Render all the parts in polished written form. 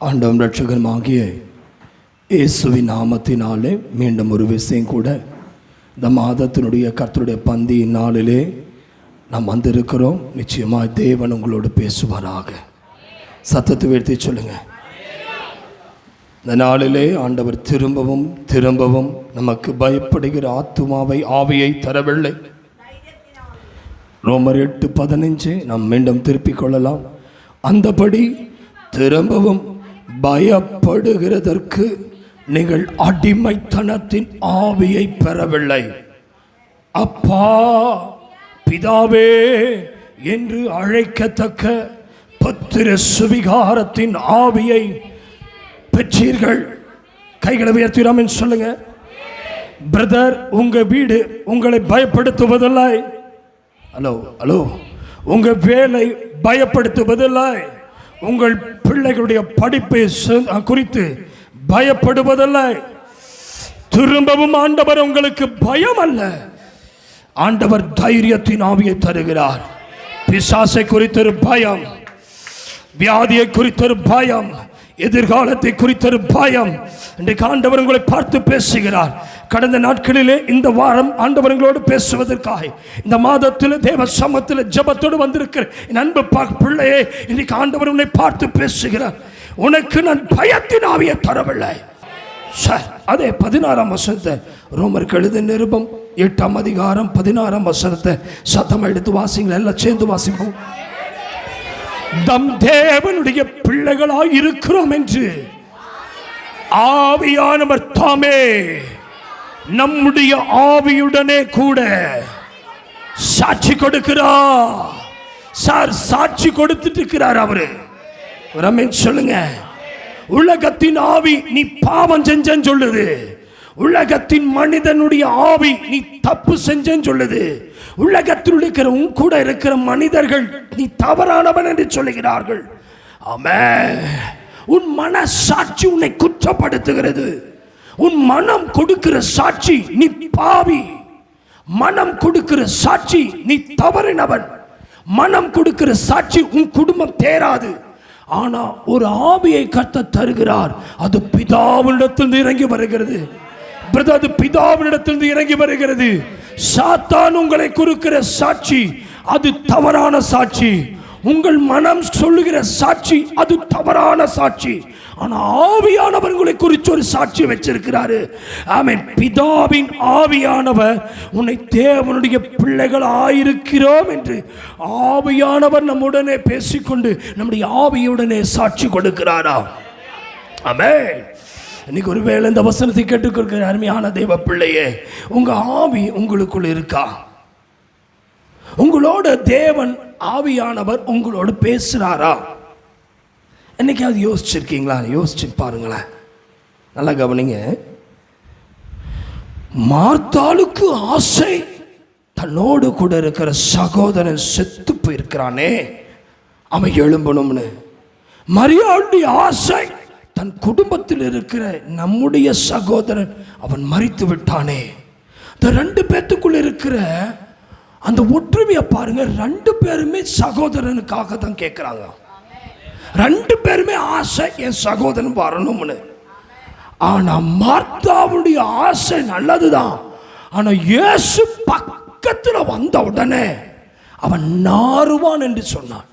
ஆண்டவரும் ரட்சகருமாகிய இயேசுவின் நாமத்தினாலே மீண்டும் ஒரு விஷயம் கூட இந்த மாதத்தினுடைய கர்த்தருடைய பந்தியின் நாளிலே நாம் வந்திருக்கிறோம். நிச்சயமாக தேவன் உங்களோடு பேசுவாராக. சத்தத்தை உயர்த்தி சொல்லுங்க. இந்த நாளிலே ஆண்டவர் திரும்பவும் திரும்பவும் நமக்கு பயப்படுகிற ஆவியை தரவில்லை. ரோமர் 8:15 நாம் மீண்டும் திருப்பிக் கொள்ளலாம். அந்தபடி திரும்பவும் பயப்படுகிறதற்கு நீங்கள் அடிமைத்தனத்தின் ஆவியை பெறவில்லை, அப்பா பிதாவே என்று அழைக்கத்தக்க பத்திர சுவிகாரத்தின் ஆவியை பெற்றீர்கள். கைகளை உயர்த்திடாம சொல்லுங்க. பிரதர், உங்க வீடு உங்களை பயப்படுத்துவதில்லை. ஹலோ ஹலோ உங்க வேலை பயப்படுத்துவதில்லை. உங்கள் பிள்ளைகளுடைய படிப்பை குறித்து பயப்படுவதில்லை. திரும்பவும் ஆண்டவர் உங்களுக்கு பயம் அல்ல, ஆண்டவர் தைரியத்தின் ஆவியை தருகிறார். பிசாசை குறித்தொரு பயம், வியாதியை குறித்தொரு பயம், எதிர்காலத்தை குறித்தொரு பயம். இன்றைக்கு ஆண்டவர் உங்களை பார்த்து பேசுகிறார். கடந்த நாட்களிலே இந்த வாரம் ஆண்டவர்களோடு பேசுவதற்காக இந்த மாதத்தில் தேவ சமத்தில் ஜெபத்தோடு வந்திருக்கிற என் அன்பு பிள்ளையே, இன்றைக்கு ஆண்டவர் உன்னை பார்த்து பேசுகிறார். உனக்கு நான் பயத்தின் ஆவியை தரவில்லை. சார், அதே 16ஆம் வசனத்தை ரோமருக்கு எழுதின நிருபம் 8ஆம் அதிகாரம் 16ஆம் வசனத்தை சத்தம் எடுத்து வாசிங்கள். எல்லாம் சேர்ந்து வாசிப்போம். தம் தேவனுடைய பிள்ளைகளாய் இருக்கிறோம் என்று ஆவியானவர் தாமே நம்முடைய ஆவியுடனே கூட சாட்சி கொடுக்கிறார். சார், சாட்சி கொடுத்துட்டு இருக்கிறார் அவரு. சொல்லுங்க. உலகத்தின் ஆவி நீ பாவம் செஞ்சேன்னு சொல்லுது. உலகத்தின் மனிதனுடைய ஆவி நீ தப்பு செஞ்சேன்னு சொல்லுது. உலகத்தில் இருக்கிற உன் கூட இருக்கிற மனிதர்கள் நீ தவறானவன் என்று சொல்லுகிறார்கள். ஆமென். உன் மனசாட்சி உன்னை குற்றப்படுத்துகிறது. உன் மனம் கொடுக்கிற சாட்சி நீ பாவி. மனம் கொடுக்கிற சாட்சி நீ தவறினவன். மனம் கொடுக்கிற சாட்சி உன் குடும்பம் தேராது. ஆனா ஒரு ஆவியை கர்த்தர் தருகிறார். அது பிதாவினிடத்தில் இறங்கி வருகிறது. அது பிதாவினிடத்தில் இறங்கி வருகிறது. சாத்தான் உங்களை கொடுக்கிற சாட்சி அது தவறான சாட்சி. உங்கள் மனம் சொல்லுகிற சாட்சி அது தவறான சாட்சி. ஆனா ஆவியானவர் உங்களை குறித்து ஒரு சாட்சி வச்சிருக்கிறாரு. ஆமென். பிதாவின் ஆவியானவர் உன்னை தேவனுடைய பிள்ளைகள் ஆயிருக்கிறோம் என்று ஆவியானவர் நம்முடனே பேசிக்கொண்டு நம்முடைய ஆவியுடனே சாட்சி கொடுக்கிறாரா? ஆமென். இன்னைக்கு ஒருவேளை இந்த வசனத்தை கேட்டுக்கொள்கிற அருமையான தேவ பிள்ளையே, உங்க ஆவி உங்களுக்குள் இருக்கா? உங்களோட தேவன் ஆவியானவர் உங்களோடு பேசுறாரா? இன்னைக்கு அது யோசிச்சிருக்கீங்களா? யோசிச்சு பாருங்களேன். நல்லா கவனிங்க. மார்த்தாளுக்கு ஆசை, தன்னோடு கூட இருக்கிற சகோதரன் செத்து போயிருக்கிறானே அவன் எழும்பணும்னு. மரியாளுடைய ஆசை, தன் குடும்பத்தில் இருக்கிற நம்முடைய சகோதரன் அவன் மரித்து விட்டானே. இந்த 2 பேத்துக்குள்ள இருக்கிற அந்த ஒற்றுமையை பாருங்க. 2 பேருமே சகோதரனுக்காக தான் கேட்கிறாங்க. 2 பேருமே ஆசை என் சகோதரன் வரணும்னு. ஆனா மார்த்தாவுடைய ஆசை நல்லதுதான். ஆனா இயேசு பக்கத்துல வந்த உடனே அவன் நாறுவான் என்று சொன்னான்.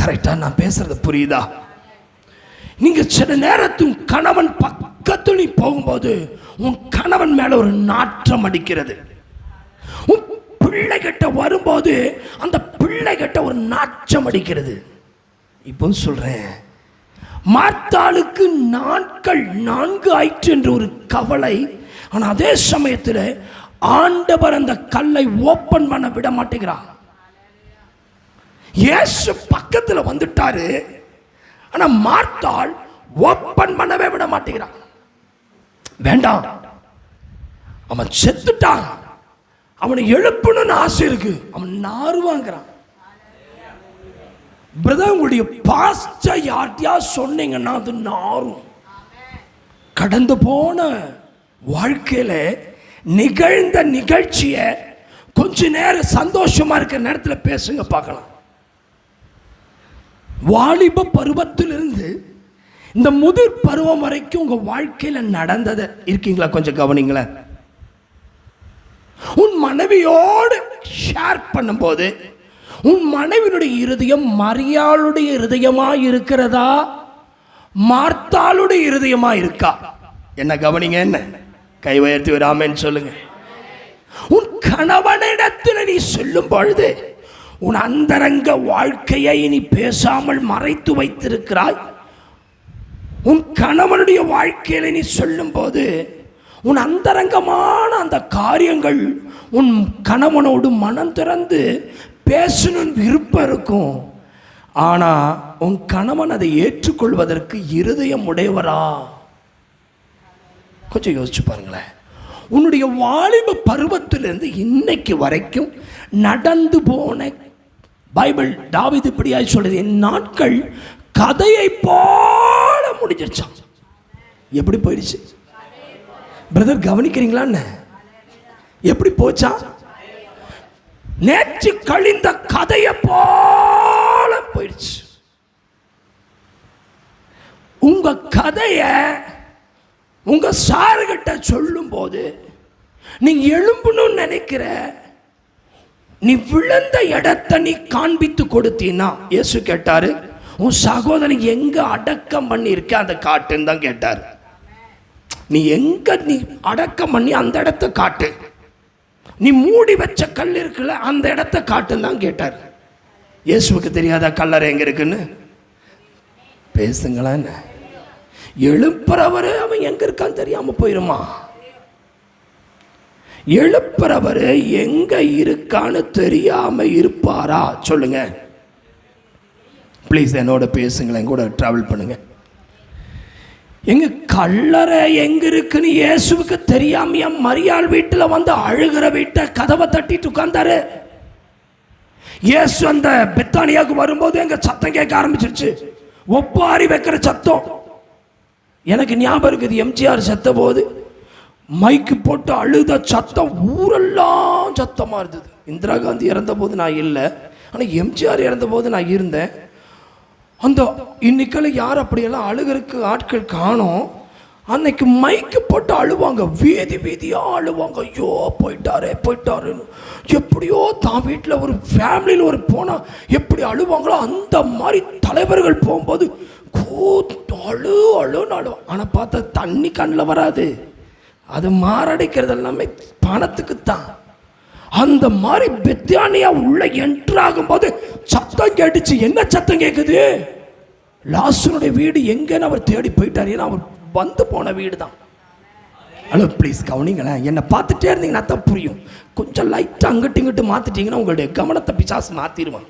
கரெக்டா நான் பேசுறது புரியுதா? நீங்க சில நேரத்தும் கணவன் பக்கத்துல நீ போகும்போது உன் கணவன் மேல ஒரு நாற்றம் அடிக்கிறது. உன் பிள்ளை கிட்ட வரும்போது அந்த பிள்ளை கிட்ட ஒரு நாற்றம் அடிக்கிறது. இப்போ சொல்றேன், மார்த்தாளுக்கு நாட்கள் 4 ஆயிற்று என்ற ஒரு கவலை. ஆனா அதே சமயத்தில் ஆண்டவர் அந்த கல்லை ஓபன் பண்ண விட மாட்டேங்கிறார். இயேசு பக்கத்துல வந்துட்டாரு, ஆனா மார்த்தாள் ஓபன் பண்ணவே விட மாட்டேங்கிறான். வேண்டாம், அவன் செத்துட்டான், அவனை எழுப்பணும்னு ஆசை இருக்கு, அவன் நாறுவாங்கிறான். பிரதர், உங்களுடைய பாஸ்டர் யார்ட்டையா சொன்னீங்கன்னா அது நாரும். கடந்து போன வாழ்க்கையில நிகழ்ந்த நிகழ்ச்சியை கொஞ்ச நேரம் சந்தோஷமா இருக்கிற நேரத்தில் பேசுங்க பார்க்கலாம். வாலிப பருவத்திலிருந்து இந்த முதிர் பருவம் வரைக்கும் உங்க வாழ்க்கையில நடந்தது இருக்கீங்களா? கொஞ்சம் கவனிங்களேன். உன் மனைவியோடு ஷேர் பண்ணும்போது உன் மனைவியுடைய இருதயம் மரியாளுடைய இருதயமா இருக்கிறதா, மார்த்தாளுடைய இருதயமா இருக்கா? என்ன கவனிங்க. என்ன கை உயர்த்தி விடாமன்னு சொல்லுங்க. உன் கணவனிடத்தில் நீ சொல்லும் பொழுது உன் அந்தரங்க வாழ்க்கையை நீ பேசாமல் மறைத்து வைத்திருக்கிறாய். உன் கணவனுடைய வாழ்க்கையில நீ சொல்லும் போது உன் அந்தரங்கமான அந்த காரியங்கள் உன் கணவனோடு மனம் திறந்து பேசணும் விருப்பம் இருக்கும். ஆனா உன் கணவன் அதை ஏற்றுக்கொள்வதற்கு இருதயம் உடையவரா? கொஞ்சம் யோசிச்சு பாருங்களேன். உன்னுடைய வாலிப பருவத்திலிருந்து இன்னைக்கு வரைக்கும் நடந்து போன பைபிள் தாவீது இப்படியாய் சொல்றது, என் நாட்கள் கதையை போல முடிஞ்சிருச்சான். எப்படி போயிடுச்சு பிரதர்? கவனிக்கிறீங்களா? எப்படி போச்சா? நேற்று கழிந்த கதையை போல போயிடுச்சு. உங்க கதைய உங்க சாருகிட்ட சொல்லும் போது நீ எழும்பணும்னு நினைக்கிற, நீ விழுந்த இடத்தை நீ காண்பித்து கொடுத்தீன்னா, இயேசு கேட்டாரு, உன் சகோதரன் எங்க அடக்கம் பண்ணி இருக்க அதை காட்டுன்னு தான் கேட்டாரு. நீ எங்க நீ அடக்கம் பண்ணி அந்த இடத்தை காட்டு, நீ மூடி வச்ச கல் இருக்குல்ல அந்த இடத்தை காட்டுன்னு தான் கேட்டார். இயேசுவுக்கு தெரியாதா கல்லறை எங்க இருக்குன்னு? பேசுங்களா. எழுப்புறவரு அவன் எங்க இருக்கான்னு தெரியாம போயிருமா? எழுப்புறவரு எங்க இருக்கான்னு தெரியாம இருப்பாரா? சொல்லுங்க ப்ளீஸ். என்னோட பேசுங்களேன், கூட டிராவல் பண்ணுங்க. எங்க கல்லறை எங்க இருக்குன்னு இயேசுவுக்கு தெரியாமையா மரியாள் வீட்டில் வந்து அழுகிற வீட்டை கதவை தட்டிட்டு உட்கார்ந்தாரு. இயேசு அந்த பெத்தானியாவுக்கு வரும்போது எங்க சத்தம் கேட்க ஆரம்பிச்சிருச்சு, ஒப்பாரி வைக்கிற சத்தம். எனக்கு ஞாபகம் இருக்குது, எம்ஜிஆர் செத்த போது மைக்கு போட்டு அழுத சத்தம் ஊரெல்லாம் சத்தமா இருந்தது. இந்திரா காந்தி இறந்த போது நான் இல்லை, ஆனால் எம்ஜிஆர் இறந்த போது நான் இருந்தேன். அந்த இன்னைக்கு யார் அப்படியெல்லாம் அழுகிறதுக்கு ஆட்கள் காணோம். அன்னைக்கு மைக்கு போட்டு அழுவாங்க, வீதி வீதியாக அழுவாங்க. ஐயோ போயிட்டாரே போயிட்டாருன்னு. எப்படியோ தான் வீட்டில் ஒரு ஃபேமிலியில் ஒரு போனால் எப்படி அழுவாங்களோ அந்த மாதிரி தலைவர்கள் போகும்போது அழு அழுன்னு அழுவோம். ஆனால் பார்த்தா தண்ணி கண்ணில் வராது, அது மாரடைக்கிறது எல்லாமே பணத்துக்குத்தான். அந்த மாதிரி பெத்தானியா உள்ள என்ட்ராகும் போது சத்தம் கேட்டுச்சு. என்ன சத்தம் கேட்குது? லாசருடைய வீடு எங்கன்னு அவர் தேடி போயிட்டார். ஏன்னா அவர் வந்து போன வீடு தான். ஹலோ ப்ளீஸ் கவனிங்களேன். என்னை பார்த்துட்டே இருந்தீங்கன்னா தான் புரியும். கொஞ்சம் லைட்டாக அங்கிட்டு இங்கிட்டு மாற்றிட்டீங்கன்னா உங்களுடைய கவனத்தை பிசாசு மாற்றிடுவான்.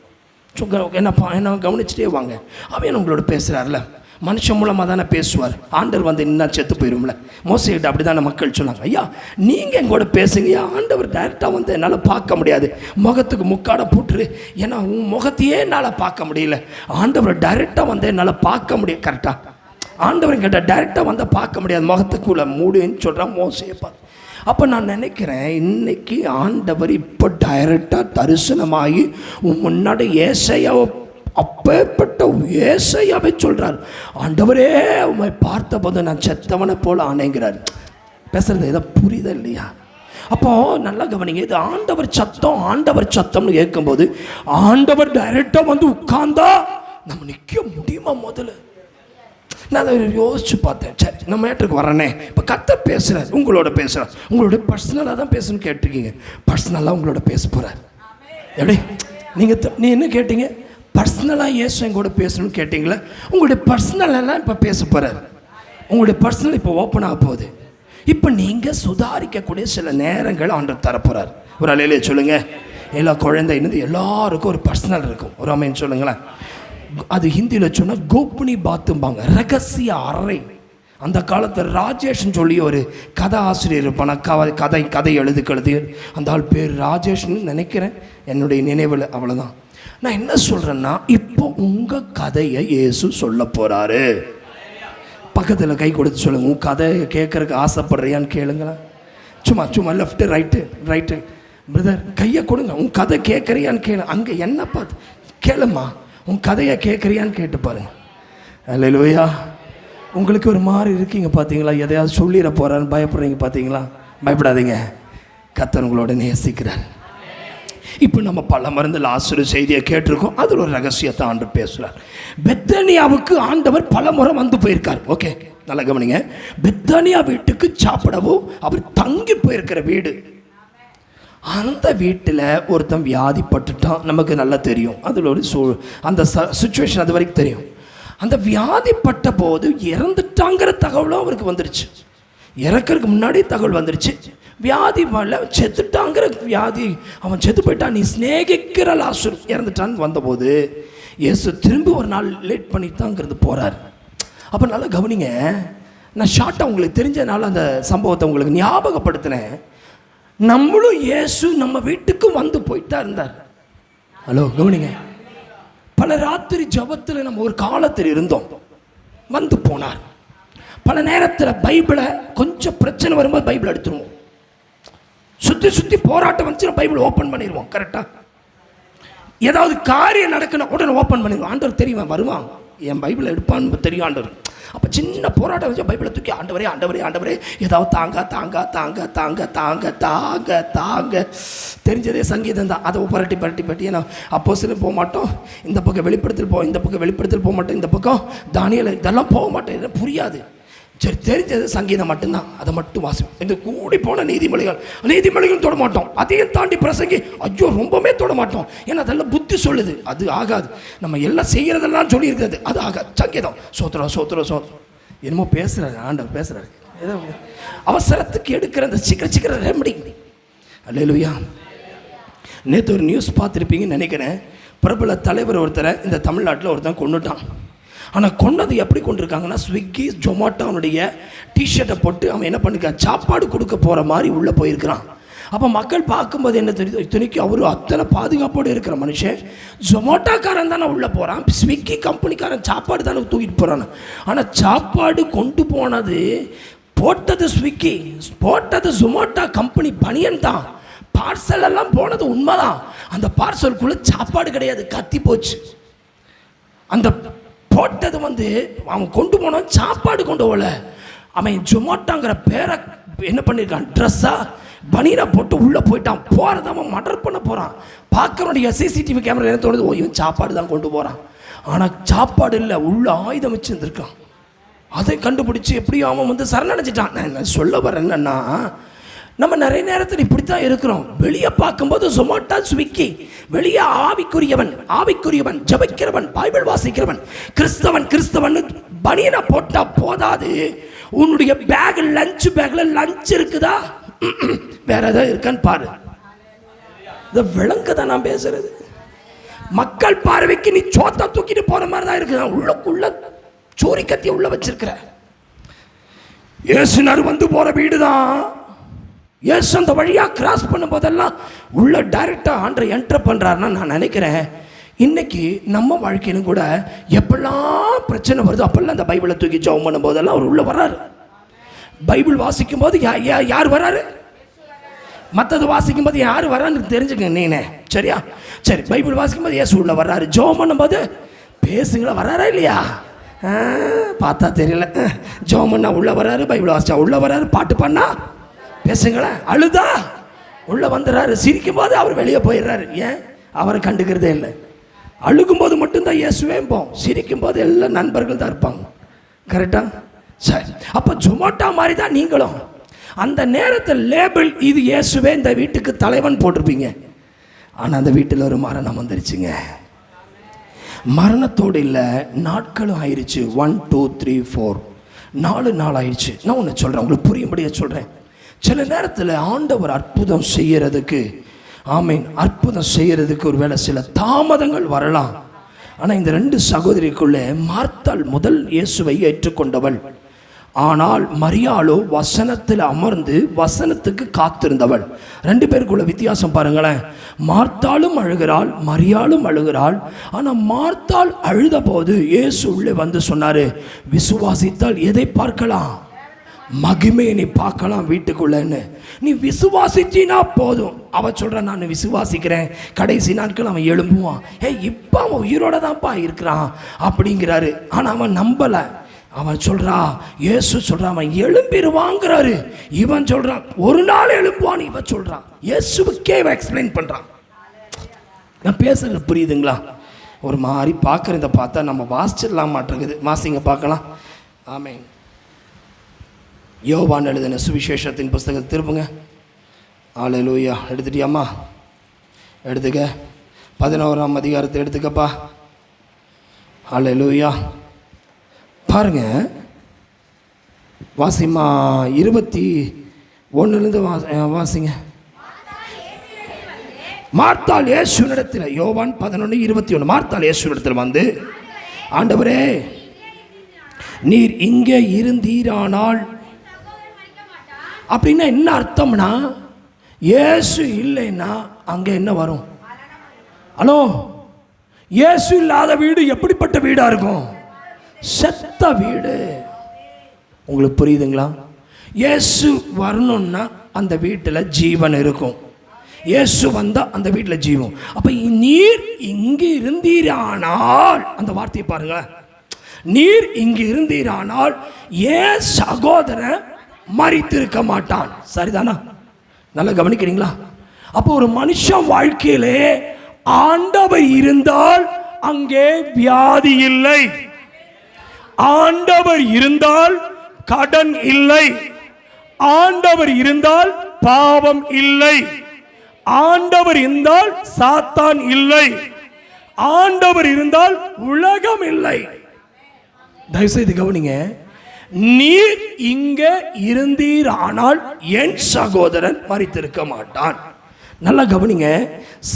என்ன கவனிச்சுட்டே வாங்க. அவன் உங்களோட பேசுகிறார்ல, மனுஷன் மூலமாக தானே பேசுவார். ஆண்டவர் வந்து இன்னும் செத்து போயிடும்ல. மோசைகிட்ட அப்படி தானே மக்கள் சொன்னாங்க, ஐயா நீங்கள் எங்கூட பேசுங்கய்யா, ஆண்டவர் டைரெக்டாக வந்து என்னால் பார்க்க முடியாது, முகத்துக்கு முக்காடை போட்டுரு, ஏன்னா உன் முகத்தையே என்னால் பார்க்க முடியல. ஆண்டவர் டைரெக்டாக வந்து என்னால் பார்க்க முடியும். கரெக்டாக ஆண்டவர் கேட்டால் டைரெக்டாக வந்து பார்க்க முடியாது, முகத்துக்குள்ளே மூடுன்னு சொல்கிறான் மோசையை பார்த்து. அப்போ நான் நினைக்கிறேன், இன்னைக்கு ஆண்டவர் இப்போ டைரெக்டாக தரிசனமாகி உன் முன்னாடி ஏசையாவை, அப்பேற்பட்ட ஏசையாவை சொல்கிறார், ஆண்டவரே உண்மை பார்த்த போது நான் செத்தவனை போல ஆனேங்கிறார். பேசுறது ஏதோ புரியுதா இல்லையா? அப்போ நல்லா கவனிங்க. இது ஆண்டவர் சத்தம், ஆண்டவர் சத்தம்னு கேட்கும்போது ஆண்டவர் டைரெக்டாக வந்து உட்கார்ந்தா நம்ம நிற்க முடியுமா? முதல்ல நான் அதை யோசிச்சு பார்த்தேன். சரி நம்ம மேட்டருக்கு வரேனே. இப்போ கர்த்தர் பேசுகிறார், உங்களோட பேசுகிறார், உங்களோட பர்சனலாக தான் பேசணும்னு கேட்டிருக்கீங்க. பர்சனலாக உங்களோட பேச போகிறார். எப்படி நீ என்ன கேட்டீங்க? பர்சனலாக இயேசு எங்கூட பேசணும்னு கேட்டிங்களா? உங்களுடைய பர்சனலெல்லாம் இப்போ பேச போகிறார். உங்களுடைய பர்சனல் இப்போ ஓப்பன் ஆக போகுது. இப்போ நீங்கள் சுதாரிக்கக்கூடிய சில நேரங்கள் ஆண்டவர் தரப்போகிறார். ஒரு அலையிலே சொல்லுங்கள். எல்லா குழந்தைன்னு எல்லாருக்கும் ஒரு பர்சனல் இருக்கும். ஒரு அமைன்னு சொல்லுங்களேன். அது ஹிந்தியில் சொன்னால் கோப்னி பாத்தும்பாங்க, ரகசிய அறை. அந்த காலத்தில் ராஜேஷ்ன்னு சொல்லி ஒரு கதை ஆசிரியர் இருப்பான, கதை எழுது அந்த ஆள் பேர் ராஜேஷ்னு நினைக்கிறேன், என்னுடைய நினைவில். அவ்வளோதான். நான் என்ன சொல்கிறேன்னா, இப்போ உங்கள் கதையை இயேசு சொல்ல போகிறாரு. பக்கத்தில் கை கொடுத்து சொல்லுங்கள், உன் கதையை கேட்குறதுக்கு ஆசைப்படுறியான்னு கேளுங்களேன். சும்மா லெஃப்ட்டு ரைட்டு பிரதர் கையை கொடுங்க. உன் கதை கேட்குறியான்னு கேளு. அங்கே என்ன பார்த்து கேளுமா, உன் கதையை கேட்குறியான்னு கேட்டு பாருங்க. அல்லேலூயா. உங்களுக்கு ஒரு மாதிரி இருக்கீங்க பார்த்தீங்களா? எதையாவது சொல்லிட போகிறான்னு பயப்படுறீங்க பார்த்தீங்களா? பயப்படாதீங்க, கர்த்தர் உங்களோட நேசிக்கிறார். இப்போ நம்ம பல மருந்து லாசரு செய்தியை கேட்டிருக்கோம். அதில் ஒரு ரகசியத்தை ஆண்டவர் பேசுகிறார். பெத்தானியாவுக்கு ஆண்டவர் பல முறை வந்து போயிருக்கார். ஓகே, நல்லா கவனிங்க. பெத்தானியா வீட்டுக்கு சாப்பிடவும் அவர் தங்கி போயிருக்கிற வீடு. அந்த வீட்டில் ஒருத்தன் வியாதிப்பட்டுட்டான். நமக்கு நல்லா தெரியும். அதில் ஒரு அந்த சுச்சுவேஷன் அது வரைக்கும் தெரியும். அந்த வியாதிப்பட்ட போது இறந்துட்டாங்கிற தகவலும் அவருக்கு வந்துருச்சு. இறக்கிறதுக்கு முன்னாடி தகவல் வந்துருச்சு. வியாதி மேலே செத்துட்டாங்கிற வியாதி, அவன் செத்து போயிட்டான், நீ சிநேகிக்கிற லாசரு இறந்துட்டான்னு வந்தபோது இயேசு திரும்பி ஒரு நாள் லேட் பண்ணிட்டாங்கிறது போகிறார். அப்போ நல்லா கவனிங்க. நான் ஷார்ட்டாக உங்களுக்கு தெரிஞ்சதுனால அந்த சம்பவத்தை உங்களுக்கு ஞாபகப்படுத்தினேன். நம்மளும் இயேசு நம்ம வீட்டுக்கு வந்து போயிட்டா இருந்தார். ஹலோ, கவனிங்க. பல ராத்திரி ஜபத்தில் நம்ம ஒரு காலத்தில் இருந்தோம், வந்து போனார். பல நேரத்தில் பைபிளை கொஞ்சம் பிரச்சனை வரும்போது பைபிள் எடுத்துருவோம். சுற்றி போராட்டம் வந்துச்சுன்னா பைபிள் ஓப்பன் பண்ணிடுவோம். கரெக்டாக ஏதாவது காரியம் நடக்கணும் உடனே ஓப்பன் பண்ணிடுவோம். ஆண்டவர் தெரியும் வருவான், என் பைபிளை எடுப்பான்னு தெரியும் ஆண்டவர். அப்போ சின்ன போராட்டம் வச்சு பைபிளை தூக்கி ஆண்டவரே ஆண்டவரே ஆண்டவரே ஏதாவது தாங்க தாங்க தாங்க தாங்க தாங்க தாங்க தாங்க. தெரிஞ்சதே சங்கீதம் தான். அதை பரட்டி பரட்டி பரட்டி நான் அப்போஸ்தலன் போக மாட்டோம், இந்த பக்கம் வெளிப்படுத்தல் போவோம், இந்த பக்கம் வெளிப்படுத்தல் போக மாட்டோம், இந்த பக்கம் தானியேல் இதெல்லாம் போக மாட்டேன், இதெல்லாம் புரியாது. சரி, தெரிஞ்சது சங்கீதம் மட்டும்தான், அதை மட்டும் வாசிப்போம். இந்த கூடி போன நீதிமொழிகள் தொட மாட்டோம். அதையும் தாண்டி பிரசங்கி ஐயோ ரொம்பவே தொட மாட்டோம். ஏன்னா அதெல்லாம் புத்தி சொல்லுது, அது ஆகாது. நம்ம எல்லாம் செய்கிறதெல்லாம் சொல்லி இருக்கிறது, அது ஆகாது. சங்கீதம் சோத்திரம் சோத்திரம் சோத்திரம் என்னமோ பேசுகிறாரு ஆண்டவர், பேசுகிறாரு. ஏதோ அவசரத்துக்கு எடுக்கிற அந்த சீக்கிரம் ரெமடி. அல்லேலூயா. நேற்று ஒரு நியூஸ் பார்த்துருப்பீங்கன்னு நினைக்கிறேன். பிரபல தலைவர் ஒருத்தரை இந்த தமிழ்நாட்டில் ஒருத்தன் கொண்டுட்டான். ஆனால் கொண்டது எப்படி கொண்டிருக்காங்கன்னா, ஸ்விக்கி ஜொமேட்டோனுடைய டிஷர்ட்டை போட்டு அவன் என்ன பண்ணிருக்கான், சாப்பாடு கொடுக்க போகிற மாதிரி உள்ளே போயிருக்கிறான். அப்போ மக்கள் பார்க்கும்போது என்ன தெரியுது, இத்தனைக்கு அவர் அத்தனை பாதுகாப்போடு இருக்கிற மனுஷன் ஜொமேட்டோக்காரன் தானே உள்ளே போகிறான், ஸ்விக்கி கம்பெனிக்காரன் சாப்பாடு தானே தூக்கிட்டு போகிறான். ஆனால் சாப்பாடு கொண்டு போனது போட்டது ஸ்விக்கி, போட்டது ஜொமேட்டோ கம்பெனி பனியன் தான். பார்சல் எல்லாம் போனது உண்மைதான். அந்த பார்சலுக்குள்ளே சாப்பாடு கிடையாது, கத்தி போச்சு. அந்த போட்டது அவன் கொண்டு போனான், சாப்பாடு கொண்டு போகல. அவன் ஜொமேட்டோங்கிற பேரை என்ன பண்ணியிருக்கான், ட்ரெஸ்ஸாக பனியனை போட்டு உள்ளே போயிட்டான். போகிறத அவன் மர்டர் பண்ண போகிறான். பார்க்கறனுடைய சிசிடிவி கேமரா என்ன தோணுது, ஓ இவன் சாப்பாடு தான் கொண்டு போகிறான். ஆனால் சாப்பாடு இல்லை, உள்ள ஆயுதம் வச்சு இருந்திருக்கான். அதை கண்டுபிடிச்சி எப்படியும் அவன் சரணடைஞ்சிட்டான். நான் சொல்ல வரேன் என்னன்னா, நம்ம நிறைய நேரத்தில் இப்படித்தான் இருக்கிறோம். வெளியே பார்க்கும்போது ஜொமேட்டோ ஸ்விக்கி, வெளியே ஆவிக்குரியவன் ஜபிக்கிறவன் பைபிள் வாசிக்கிறவன் கிறிஸ்தவன் பனியனை போட்டா போதாது. உன்னுடைய பேக் லஞ்ச் பேக்ல லஞ்ச் இருக்குதா, வேற ஏதாவது இருக்கான்னு பாரு. இந்த விளங்குதான் நான் பேசுறது. மக்கள் பார்வைக்கு நீ சோத்தா தூக்கிட்டு போற மாதிரி தான் இருக்கு. உள்ளுக்குள்ள சூரி கத்திய உள்ள வச்சிருக்கிற. இயேசுனார் வந்து போற வீடுதான். எஸ், அந்த வழியாக கிராஸ் பண்ணும் போதெல்லாம் உள்ள டைரெக்டாக ஆண்டரை என்டர் பண்ணுறாருன்னா நான் நினைக்கிறேன், இன்றைக்கி நம்ம வாழ்க்கையிலும் கூட எப்பெல்லாம் பிரச்சனை வருதோ அப்பெல்லாம் அந்த பைபிளை தூக்கி ஜெபம் பண்ணும் போதெல்லாம் அவர் உள்ளே வர்றாரு. பைபிள் வாசிக்கும் போது யார் வர்றாரு, மற்றது வாசிக்கும் போது யார் வர்றான்னு தெரிஞ்சுக்கங்க நீனே, சரியா? சரி, பைபிள் வாசிக்கும் போது இயேசு உள்ளே வர்றாரு. ஜெபம் பண்ணும்போது பேசுங்களா, வர்றாரா இல்லையா? பார்த்தா தெரியல. ஜெபம் பண்ணா உள்ளே வர்றாரு, பைபிள் வாசிச்சா உள்ளே வர்றாரு, பாட்டு பண்ணா பேசுங்களேன், அழுதா உள்ள வந்துடுறாரு, சிரிக்கும் போது அவர் வெளியே போயிடுறாரு. ஏன்? அவரை கண்டுக்கிறதே இல்லை. அழுகும்போது மட்டும்தான் இயேசுவே இருப்போம், சிரிக்கும் போது எல்லாம் நண்பர்கள் தான் இருப்பாங்க. கரெக்டா? சரி, அப்போ ஜொமேட்டோ மாதிரி தான் நீங்களும். அந்த நேரத்தில் லேபிள் இது இயேசுவே இந்த வீட்டுக்கு தலைவன் போட்டிருப்பீங்க. ஆனால் அந்த வீட்டில் ஒரு மரணம் வந்துருச்சுங்க. மரணத்தோடு இல்லை, நாட்களும் ஆயிடுச்சு. 1 2 3 4 4 நாள் ஆயிடுச்சு. நான் ஒன்று சொல்கிறேன், உங்களுக்கு புரியும்படியா சொல்கிறேன். சில நேரத்தில் ஆண்டவர் அற்புதம் செய்யறதுக்கு, ஆமீன், அற்புதம் செய்யறதுக்கு ஒருவேளை சில தாமதங்கள் வரலாம். ஆனால் இந்த 2 சகோதரிக்குள்ளே மார்த்தாள் முதல் இயேசுவை ஏற்றுக்கொண்டவள். ஆனால் மரியாளோ வசனத்தில் அமர்ந்து வசனத்துக்கு காத்திருந்தவள். 2 பேருக்குள்ள வித்தியாசம் பாருங்களேன். மார்த்தாளும் அழுகிறாள், மரியாளும் அழுகிறாள். ஆனால் மார்த்தாள் அழுத போது இயேசு உள்ளே வந்து சொன்னாரு, விசுவாசித்தால் எதை பார்க்கலாம், மகிமையை நீ பார்க்கலாம் வீட்டுக்குள்ளன்னு. நீ விசுவாசிச்சினா போதும். அவ சொல்ற, நான் விசுவாசிக்கிறேன், கடைசி நாட்கள் அவன் எழும்புவான். இப்போ அவன் உயிரோட தான்ப்பா இருக்கிறான் அப்படிங்கிறாரு. ஆனால் அவன் நம்பலை. அவன் சொல்றான், இயேசு சொல்றான் அவன் எழும்பிடுவாங்கிறாரு. இவன் சொல்றான் ஒரு நாள் எழும்புவான். இவன் சொல்றான் இயேசுவுக்கே இவன் எக்ஸ்பிளைன் பண்றான். நான் பேசுறது புரியுதுங்களா? ஒரு மாதிரி பார்க்குறத பார்த்தா நம்ம வாசிச்சிடலாம் மாட்டேங்குது. வாசிங்க பார்க்கலாம். ஆமென். யோவான் எழுதின சுவிசேஷத்தின் புஸ்தகத்தை திருப்புங்க. அல்லேலூயா. எடுத்துட்டியாம்மா? எடுத்துக்க. 11ஆம் அதிகாரத்தை எடுத்துக்கப்பா. அல்லேலூயா. பாருங்க, வாசிமா 21லேருந்து வாசிங்க. மார்த்தாள் இயேசுவினிடத்தில், யோவான் 11:21, மார்த்தாள் இயேசுவினிடத்தில் வந்து, ஆண்டவரே நீர் இங்கே இருந்தீரானால், அப்படின்னா என்ன அர்த்தம்னா, இயேசு இல்லைன்னா அங்கே என்ன வரும்? ஹலோ, இயேசு இல்லாத வீடு எப்படிப்பட்ட வீடா இருக்கும்? செத்த வீடு. உங்களுக்கு புரியுதுங்களா? இயேசு வரணும்னா அந்த வீட்டில் ஜீவன் இருக்கும். இயேசு வந்தா அந்த வீட்டில் ஜீவம். அப்ப நீர் இங்கு இருந்தீரானால், அந்த வார்த்தையை பாருங்க, நீர் இங்கு இருந்தீரானால் ஏன் சகோதரன் மரித்திருக்க மாட்டான். சரிதானா? நல்லா கவனிக்கிறீங்களா? அப்போ ஒரு மனுஷன் வாழ்க்கையிலே ஆண்டவர் இருந்தால் அங்கே வியாதி இல்லை, ஆண்டவர் இருந்தால் கடன் இல்லை, ஆண்டவர் இருந்தால் பாவம் இல்லை, ஆண்டவர் இருந்தால் சாத்தான் இல்லை, ஆண்டவர் இருந்தால் உலகம் இல்லை. தயவுசெய்து கவனிங்க. நீர் இங்கே இருந்தீர் ஆனால் என் சகோதரன் மரித்திருக்க மாட்டான். நல்லா கவனிங்க.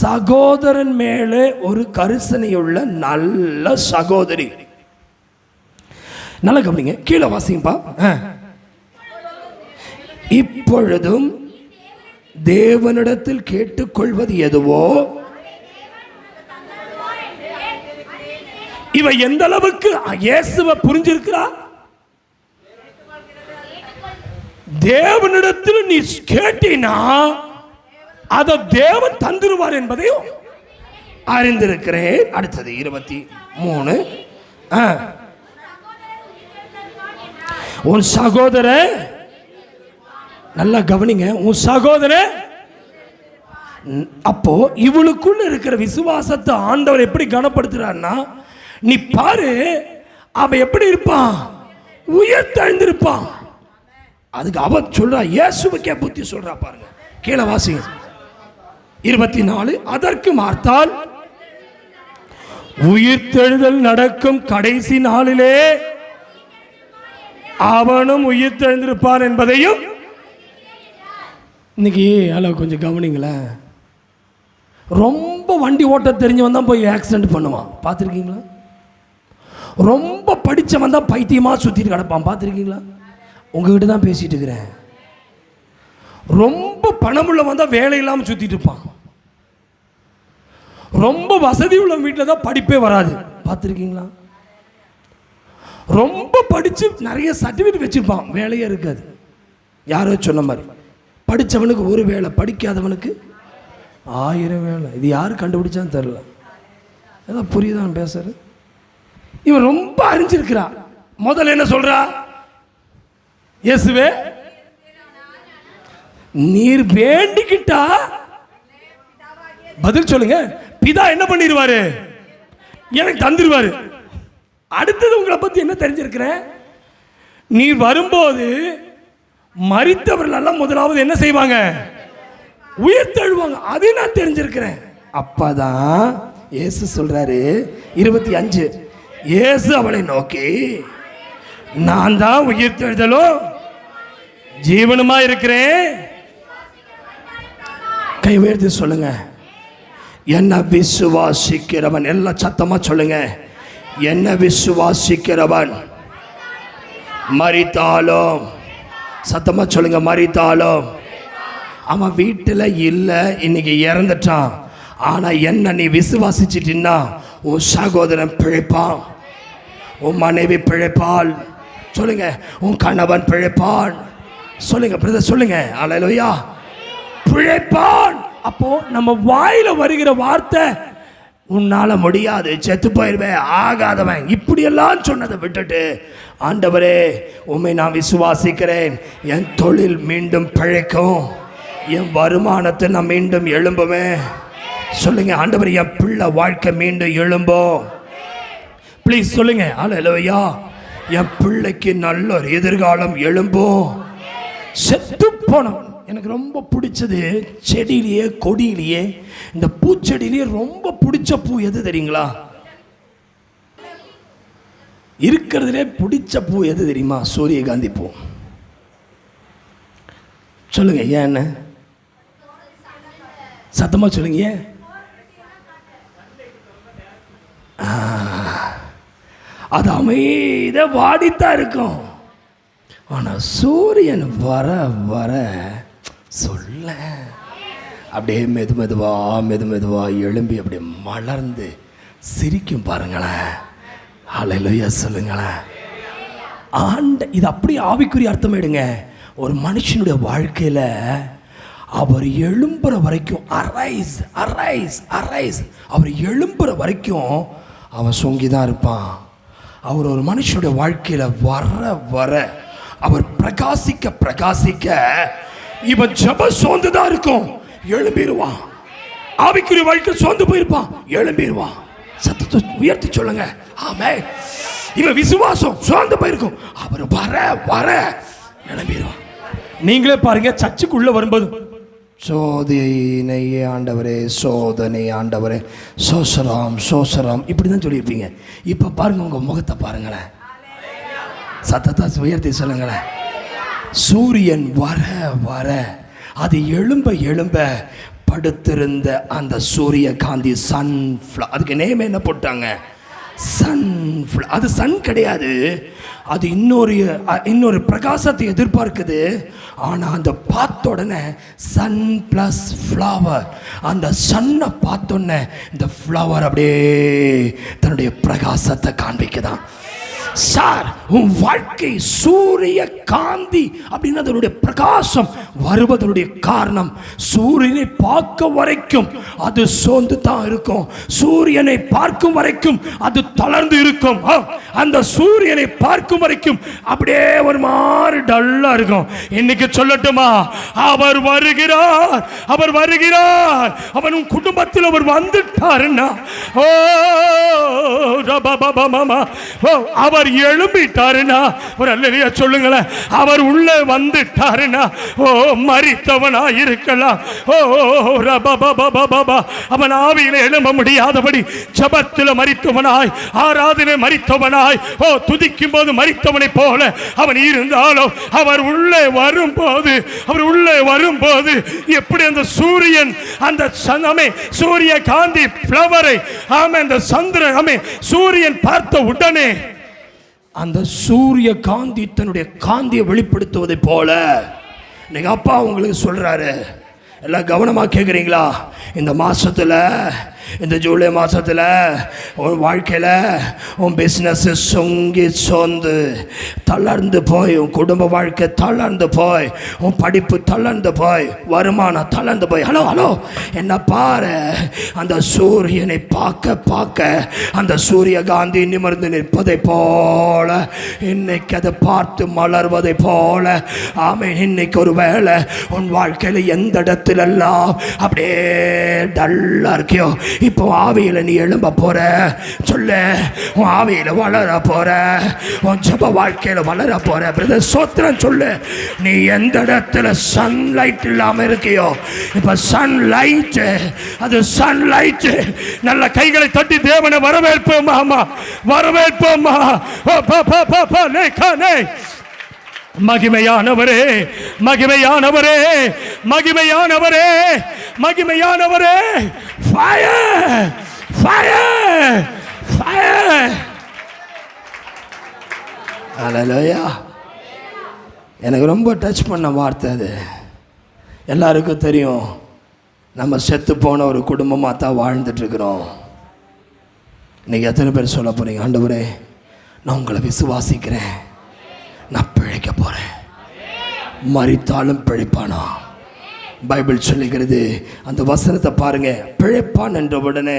சகோதரன் மேலே ஒரு கரிசனையுள்ள நல்ல சகோதரி. நல்லா கவனிங்க. கீழே வாசிங்கப்பா. இப்பொழுதும் தேவனிடத்தில் கேட்டுக்கொள்வது எதுவோ, இவ எந்த அளவுக்கு இயேசுவை புரிஞ்சிருக்கிறா? தேவனிடத்தில் நீ கேட்டினா அதை தேவன் தந்துருவார் என்பதையும் அறிந்திருக்கிறேன். அடுத்தது 23. உன் சகோதரன், நல்லா கவனிங்க, உன் சகோதரன். அப்போ இவளுக்குள்ள இருக்கிற விசுவாசத்தை ஆண்டவர் எப்படி கனப்படுத்துறாருன்னா, நீ பாரு அவன் எப்படி இருப்பான், உயர்த்தெழுந்திருப்பான். அதுக்கு அவ சொல்றா, இயேசுவுக்கே புத்தி சொல்றா. பாருங்க, கீழே வாசிங்க. 24. அதற்கு மார்த்தாள், உயிர்த்தெழுதல் நடக்கும் கடைசி நாளிலே அவனும் உயிர்த்தெழுந்திருப்பான் என்பதையும். இன்னைக்கு கொஞ்சம் கவனிங்களேன். ரொம்ப வண்டி ஓட்ட தெரிஞ்சவன் தான் போய் ஆக்சிடென்ட் பண்ணுவான், பார்த்துருக்கீங்களா? ரொம்ப படித்தவன் தான் பைத்தியமாக சுற்றிட்டு கிடப்பான், பார்த்துருக்கீங்களா? உங்ககிட்ட தான் பேசிட்டு இருக்கிறேன். ரொம்ப பணமுள்ளவன் தான் வேலை இல்லாமல் சுற்றிட்டு இருப்பான். ரொம்ப வசதி உள்ள வீட்டில் தான் படிப்பே வராது, பார்த்துருக்கீங்களா? ரொம்ப படித்து நிறைய சர்டிஃபிகேட் வச்சுருப்பான், வேலையே இருக்காது. யாரோ சொன்ன மாதிரி படித்தவனுக்கு ஒரு வேலை, படிக்காதவனுக்கு 1000 வேலை. இது யார் கண்டுபிடிச்சான்னு தெரில. ஏதாவது புரியுதான் பேசுறது? இவன் ரொம்ப அறிஞ்சிருக்கிறா. முதல்ல என்ன சொல்றா? இயேசுவே நீர் வேண்டிக்கிட்டா பதில் சொல்லுங்க, பிதா என்ன பண்ணிடுவாரு? எனக்கு தந்துருவாரு. அடுத்தது உங்களை பத்தி என்ன தெரிஞ்சிருக்கிறேன்? நீர் வரும்போது மரித்தவர்கள் எல்லாம் முதலாவது என்ன செய்வாங்க? உயிர் தழுவாங்க. அது நான் தெரிஞ்சிருக்கிறேன். அப்பதான் இயேசு சொல்றாரு 25. இயேசு அவளை நோக்கி, நான் தான் உயிர் தெழுதலும் ஜீவனுமா இருக்கிறேன். கை உயர்த்தி சொல்லுங்க, என்ன விசுவாசிக்கிறவன். எல்லாம் சத்தமா சொல்லுங்க, என்ன விசுவாசிக்கிறவன் மரித்தாலும். சத்தமா சொல்லுங்க, மரித்தாலும். அவன் வீட்டில் இல்லை, இன்னைக்கு இறந்துட்டான். ஆனா என்ன நீ விசுவாசிச்சிட்டின்னா உன் சகோதரன் பிழைப்பான், உன் மனைவி பிழைப்பாள். சொல்லுங்க, உன் கணவன் பிழைப்பான். சொல்லுங்க பிரதர், சொல்லுங்க அல்லேலூயா, பிழைப்பான். அப்போ நம்ம வாயில வருகிற வார்த்தை உன்னால முடியாது, செத்து போயிருவே, ஆகாதவன், இப்படியெல்லாம் சொன்னதை விட்டுட்டு, ஆண்டவரே உம்மை நான் விசுவாசிக்கிறேன், என் தொழில் மீண்டும் பிழைக்கும், என் வருமானத்தை நான் மீண்டும் எழும்புவேன். சொல்லுங்க, ஆண்டவரே என் பிள்ளை வாழ்க்கை மீண்டும் எழும்பும். ப்ளீஸ் சொல்லுங்க, அல்லேலூயா. என் பிள்ளைக்கு நல்ல ஒரு எதிர்காலம் எழும்பும். செத்து போனவன் எனக்கு ரொம்ப பிடிச்சது, செடியிலேயே கொடியிலேயே இந்த பூச்செடியிலேயே ரொம்ப பிடிச்ச பூ எது தெரியுங்களா? இருக்கிறதுலே பிடிச்ச பூ எது தெரியுமா? சூரியகாந்தி பூ. சொல்லுங்க ஏன்னு, சத்தமா சொல்லுங்க. அது அமைதியா வாடித்தான் இருக்கும், ஆனால் சூரியன் வர வர சொல்ல அப்படியே மெதுவா எழும்பி அப்படியே மலர்ந்து சிரிக்கும் பாருங்களேன். ஹல்லேலூயா சொல்லுங்களேன். இது அப்படி ஆவிக்குரிய அர்த்தம் எடுங்க. ஒரு மனுஷனுடைய வாழ்க்கையில் அவர் எழும்புற வரைக்கும், அரைஸ் அரைஸ் அரைஸ், அவர் எழும்புற வரைக்கும் அவன் சொங்கிதான் இருப்பான். அவர் ஒரு மனுஷனுடைய வாழ்க்கையில் வர வர அவர் பிரகாசிக்க பிரகாசிக்க இவன் ஜெப சோர்ந்துதான் இருக்கும், எழும்பிடுவான். ஆவிக்குரிய வாழ்க்கை சோர்ந்து போயிருப்பான், எழும்பிடுவான். சத்தத்தை உயர்த்தி சொல்லுங்க, ஆமென். இவன் விசுவாசம் சோர்ந்து போயிருக்கும், அவர் வர வர எழும்பிடுவான். நீங்களே பாருங்க, சர்ச்சுக்குள்ள வரும்போது சோதனை ஆண்டவரே, சோதனை ஆண்டவரே, சோசராம் சோசராம், இப்படி தான் சொல்லியிருப்பீங்க. இப்போ பாருங்க, உங்க முகத்தை பாருங்களேன், சத்தத்தை உயர்த்தி சொல்லுங்களேன். சூரியன் வர வர அது எழும்ப எழும்ப படுத்திருந்த அந்த சூரிய காந்தி அதுக்கு நேம் என்ன போட்டாங்க? அது சன் கிடையாது, அது இன்னொரு பிரகாசத்தை எதிர்பார்க்குது. ஆனால் அந்த பார்த்த உடனே சன் பிளஸ் ஃப்ளவர், அந்த சன்னை பார்த்த உடனே இந்த ஃப்ளவர் அப்படியே தன்னுடைய பிரகாசத்தை காண்பிக்குதான். சார், உன் வாழ்க்கை சூரிய காந்தி அப்படின்னு அதனுடைய பிரகாசம் வருவதனுடைய காரணம், சூரியனை பார்க்க வரைக்கும் அது சோர்ந்து தான் இருக்கும், சூரியனை பார்க்கும் வரைக்கும் அது தளர்ந்து இருக்கும், அந்த சூரியனை பார்க்கும் வரைக்கும் அப்படியே ஒரு மாதிரி டல்லா இருக்கும். இன்னைக்கு சொல்லட்டுமா, அவர் வருகிறார், அவர் வருகிறார், அவன் உன் குடும்பத்தில் அவர் வந்துட்டாருன்னா, அவர் எழும்பிட்டாருன்னா, ஒரு அல்லேலூயா சொல்லுங்களேன். அவர் உள்ளே வந்துட்டாருன்னா, மரித்தவனா இருக்கலாம், அவன் ஆவியில எழும்ப முடியாதபடி ஜெபத்தில் மரித்தவனாய், ஆராதனை மரித்தவனாய், துதிக்கும் போது மரித்தவனை போல அவன் இருந்தாலும் அவர் உள்ளே வரும்போது எப்படி அந்த சூரியன், அந்த சூரிய காந்தி ஃப்ளவரை, அந்த சந்திரன், சூரியன் பார்த்த உடனே அந்த சூரிய காந்தி தன்னுடைய காந்தியை வெளிப்படுத்துவதை போல நீங்க அப்பா உங்களுக்கு சொல்றாரு. எல்லாம் கவனமா கேட்குறீங்களா? இந்த மாசத்துல, இந்த ஜூலை மாதத்தில் உன் வாழ்க்கையில் உன் பிஸ்னஸ் சொங்கி சோர்ந்து தளர்ந்து போய், உன் குடும்ப வாழ்க்கை தளர்ந்து போய், உன் படிப்பு தளர்ந்து போய், வருமானம் தளர்ந்து போய், ஹலோ என்ன பாரு, அந்த சூரியனை பார்க்க பார்க்க அந்த சூரிய காந்தி நிமிர்ந்து நிற்பதை போல, இன்னைக்கு அதை பார்த்து மலர்வதை போல, ஆமென். இன்னைக்கு ஒரு வேளை உன் வாழ்க்கையில் எந்த இடத்துலெல்லாம் அப்படியே டல்லா இருக்கியோ, இப்போ ஆவியில நீ எழும்ப போற. சொல்ல, உன் ஆவியில வளர போற, உன் ஜெப வாழ்க்கையில வளர போற. பிரதர் சோத்திரம் சொல்லு. நீ எந்த இடத்துல சன்லைட் இல்லாம இருக்கியோ, இப்ப சன்லைட், அது சன்லைட். நல்ல கைகளை தட்டி தேவனை வரவேற்போமா, வரவேற்போமா. மகிமையானவரே, மகிமையானவரே, மகிமையானவரே, மகிமையானவரே. Fire, fire, fire. ஹல்லேலூயா. எனக்கு ரொம்ப டச் பண்ண வார்த்தை அது. எல்லாருக்கும் தெரியும், நம்ம செத்து போன ஒரு குடும்பமாக தான் வாழ்ந்துட்டு இருக்கிறோம். இன்னைக்கு எத்தனை பேர் சொல்ல போறீங்க, ஆண்டவரே நான் உங்களை விசுவாசிக்கிறேன், நான் பிழைக்க போறேன். மரித்தாலும் பிழைப்பானா? பைபிள் சொல்லுகிறது. அந்த வசனத்தை பாருங்க, பிழைப்பான் என்ற உடனே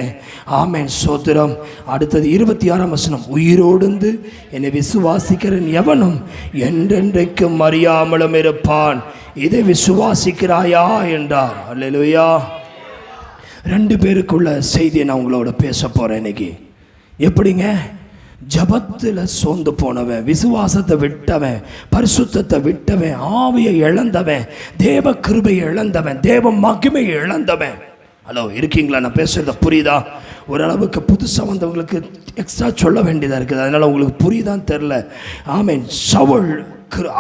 ஆமென் சோத்திரம். அடுத்தது 26ஆம் வசனம், உயிரோடு என்னை விசுவாசிக்கிறன் எவனும் என்றென்றைக்கும் அறியாமலும் இருப்பான், இதை விசுவாசிக்கிறாயா என்றார். அல்லேலூயா. 2 பேருக்குள்ள செய்தியை நான் உங்களோட பேச போறேன் இன்னைக்கு. எப்படிங்க? ஜபத்தில் சோர்ந்து போனவன், விசுவாசத்தை விட்டவன், பரிசுத்தத்தை விட்டவன், ஆவியை இழந்தவன், தேவ கிருபையை இழந்தவன், தேவ மகிமையை இழந்தவன். ஹலோ, இருக்கீங்களா? நான் பேசுறத புரியுதா? ஓரளவுக்கு புதுசாக வந்தவங்களுக்கு எக்ஸ்ட்ரா சொல்ல வேண்டியதாக இருக்குது, அதனால் உங்களுக்கு புரியுதான்னு தெரில. ஆமென். சவுல்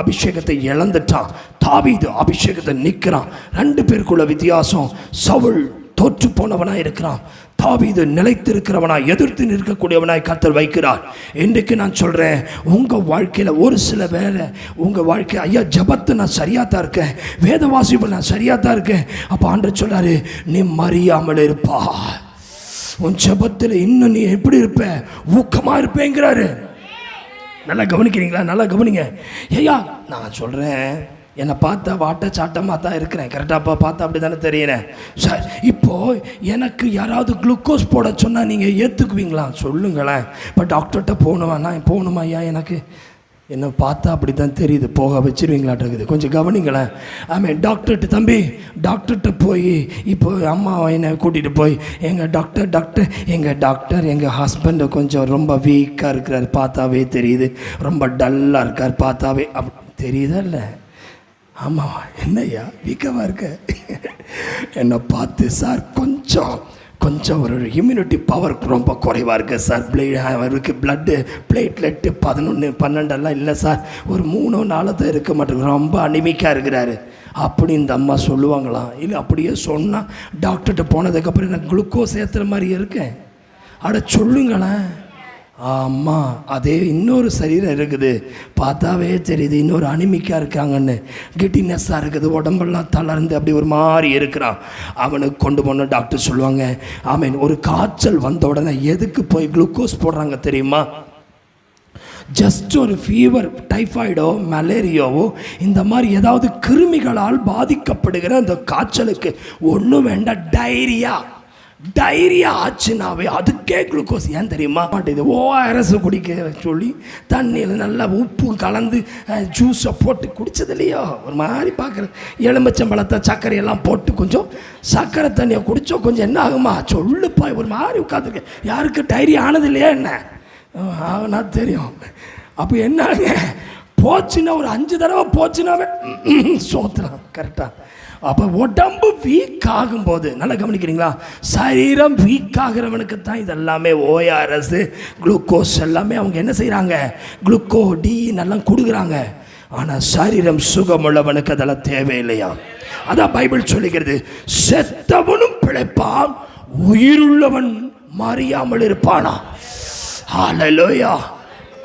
அபிஷேகத்தை இழந்துட்டான், தாவீது அபிஷேகத்தை நிற்கிறான். 2 பேருக்குள்ள வித்தியாசம். சவுல் தோற்று போனவனாய் இருக்கிறான், தாவீது நிலைத்திருக்கிறவனாய் எதிர்த்து நிற்கக்கூடியவனாய் கர்த்தர் வைக்கிறார். இன்றைக்கு நான் சொல்கிறேன், உங்கள் வாழ்க்கையில் ஒரு சில வேலை உங்கள் வாழ்க்கை, ஐயா ஜபத்தை நான் சரியாக தான் இருக்கேன், வேத வாசிப்பு நான் சரியாக தான் இருக்கேன். அப்போ ஆண்டவர் சொல்கிறாரு, நீ மறியாமல் இருப்பா, உன் ஜபத்தில் இன்னும் நீ எப்படி இருப்ப? ஊக்கமாக இருப்பேங்கிறாரு. நல்லா கவனிக்கிறீங்களா? நல்லா கவனிங்க. ஐயா நான் சொல்கிறேன், என்னை பார்த்தா வாட்ட சாட்டமாக தான் இருக்கிறேன், கரெக்டாக பார்த்தா அப்படி தானே தெரியறேன் சார். இப்போது எனக்கு யாராவது குளுக்கோஸ் போட சொன்னால் நீங்கள் ஏற்றுக்குவீங்களா? சொல்லுங்களேன். இப்போ டாக்டர்கிட்ட போகணுமா ஐயா, எனக்கு என்னை பார்த்தா அப்படி தான் தெரியுது, போக வச்சிருவீங்களாட்டு. கொஞ்சம் கவனிங்களேன். ஆமாம், டாக்டர்கிட்ட தம்பி, டாக்டர்கிட்ட போய் இப்போ அம்மா என்னை கூட்டிகிட்டு போய், எங்கள் டாக்டர் எங்கள் ஹஸ்பண்டு கொஞ்சம் ரொம்ப வீக்காக இருக்கிறார், பார்த்தாவே தெரியுது, ரொம்ப டல்லாக இருக்கார், பார்த்தாவே தெரியுதா இல்லை? ஆமாம், என்னய்யா வீக்கமாக இருக்க? என்னை பார்த்து, சார் கொஞ்சம் ஒரு இம்யூனிட்டி பவர் ரொம்ப குறைவாக இருக்குது சார், அவருக்கு பிளட்டு பிளேட்லெட்டு 11 12 இல்லை சார், ஒரு 3 4 தான் இருக்க மாட்டேங்குது, ரொம்ப அனிமிக்காக இருக்கிறாரு அப்படி இந்த அம்மா சொல்லுவாங்களாம். இல்லை அப்படியே சொன்னால் டாக்டர்கிட்ட போனதுக்கப்புறம் எனக்கு குளுக்கோஸ் ஏற்றுற மாதிரி இருக்கேன். அட சொல்லுங்களேன். ஆமாம், அதே இன்னொரு சரீரம் இருக்குது, பார்த்தாவே தெரியுது, இன்னொரு அனிமிக்காக இருக்காங்கன்னு, கிட்டினஸ்ஸாக இருக்குது, உடம்பெல்லாம் தளர்ந்து அப்படி ஒரு மாதிரி இருக்கிறான். அவனுக்கு கொண்டு போன டாக்டர் சொல்லுவாங்க, ஆமீன், ஒரு காய்ச்சல் வந்த உடனே எதுக்கு போய் குளுக்கோஸ் போடுறாங்க தெரியுமா? ஜஸ்ட் ஒரு ஃபீவர், டைஃபாய்டோ மலேரியாவோ இந்த மாதிரி ஏதாவது கிருமிகளால் பாதிக்கப்படுகிற அந்த காய்ச்சலுக்கு ஒன்றும் வேண்டாம், டைரியா ஆச்சுனாவே அதுக்கே குளுக்கோஸ். ஏன் தெரியுமா? இது ORS குடிக்க சொல்லி தண்ணியில் நல்லா உப்பு கலந்து ஜூஸை போட்டு குடித்தது இல்லையோ, ஒரு மாதிரி பார்க்குறது. எலும்பச்சம்பழத்தை சர்க்கரையெல்லாம் போட்டு கொஞ்சம் சர்க்கரை தண்ணியை குடித்தோம், கொஞ்சம் என்ன ஆகுமா? சொல்லுப்பா, ஒரு மாதிரி உட்காந்துருக்கேன். யாருக்கு டைரியா ஆனது இல்லையா என்ன? ஆகுனா தெரியும். அப்போ என்னாங்க போச்சுன்னா, ஒரு 5 தடவை போச்சுனாவே சோத்துறான், கரெக்டாக. அப்போ உடம்பு வீக் ஆகும்போது, நல்லா கவனிக்கிறீங்களா? சரீரம் வீக் ஆகிறவனுக்கு தான் இதெல்லாமே ORS குளுக்கோஸ் எல்லாமே அவங்க என்ன செய்கிறாங்க, குளுக்கோடி எல்லாம் கொடுக்குறாங்க. ஆனால் சரீரம் சுகமுள்ளவனுக்கு அதெல்லாம் தேவையில்லையா? அதான் பைபிள் சொல்லுகிறது, செத்தவனும் பிழைப்பான், உயிருள்ளவன் மறியாமல் இருப்பானா. ஹல்லேலூயா.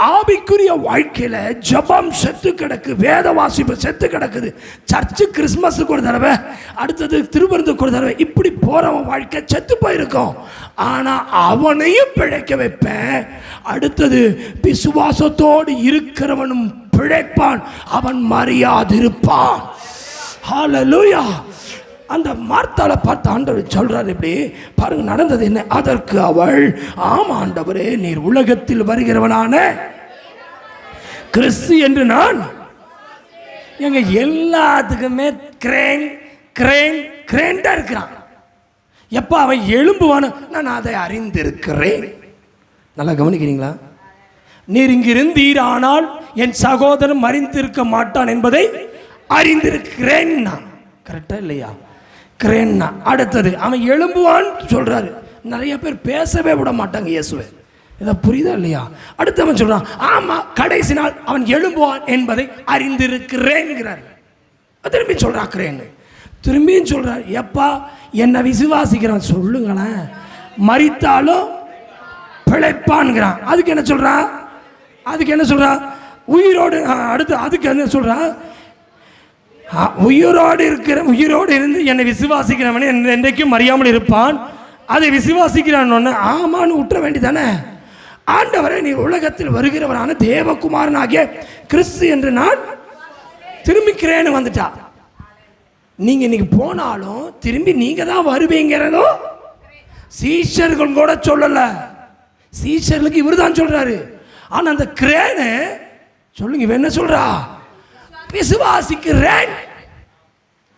ஆவிக்குரிய வாழ்க்கையில் ஜபம் செத்து கிடக்கு, வேத வாசிப்பு செத்து கிடக்குது. சர்ச்சு கிறிஸ்மஸுக்கு ஒரு தடவை, அடுத்தது திருவிருந்துக்கு ஒரு தடவை, இப்படி போறவன் வாழ்க்கை செத்து போயிருக்கும். ஆனால் அவனையும் பிழைக்க வைப்பேன். அடுத்தது விசுவாசத்தோடு இருக்கிறவனும் பிழைப்பான், அவன் மறியாதிருப்பான். ஹல்லேலூயா. அந்த மார்த்தாளை பார்த்து ஆண்டவர் சொல்றாரு, இப்படி பாருங்க நடந்தது என்ன. அதற்கு அவள், ஆமா ஆண்டவரே, நீர் உலகத்தில் வருகிறவனான கிறிஸ்து என்று நான். எங்க எல்லாத்துக்குமே கிரேன் தான் இருக்கிறான். எப்ப அவன் எழும்புவான, நான் அதை அறிந்திருக்கிறேன். நல்லா கவனிக்கிறீங்களா? நீர் இங்கிருந்தீர், ஆனால் என் சகோதரன் மறிந்திருக்க மாட்டான் என்பதை அறிந்திருக்கிறேன். கரெக்டா இல்லையா? கிரேன்னா. அடுத்தது அவன் எழும்புவான்னு சொல்றாரு. நிறைய பேர் பேசவே விட மாட்டாங்க இயேசுவை. இதை புரியுதா இல்லையா? அடுத்தவன் சொல்றான், ஆமா கடைசி நாள் அவன் எழும்புவான் என்பதை அறிந்திருக்கிறேன்கிறார். திரும்பி சொல்றான், திரும்பியும் சொல்றார், எப்பா என்ன விசுவாசிக்கிறான் சொல்லுங்களேன், மரித்தாலும் பிழைப்பான்கிறான். அதுக்கு என்ன சொல்றான்? உயிரோடு. அடுத்து அதுக்கு என்ன சொல்றான்? உயிரோடு இருந்து என்னை விசுவாசிக்கிறவனே என்றைக்கும் மறியாமல் இருப்பான். அதை விசுவாசிக்கிறான். ஆமான்னு விட்டுற வேண்டிதானே? ஆண்டவரே, நீ உலகத்தில் வருகிறவரான தேவகுமாரனாகிய கிறிஸ்து என்று நான் திரும்பிக்கிறேன்னு வந்துட்டா. நீங்கள் இன்னைக்கு போனாலும் திரும்பி நீங்கள் தான் வருவீங்கிறதோ சீஷர்கள் கூட சொல்லலை. சீஷர்களுக்கு இவர் தான் சொல்கிறாரு. ஆனால் அந்த கிரேனு சொல்லுங்க, இவன் என்ன சொல்கிறா? விசுவாசிக்கிறேன்.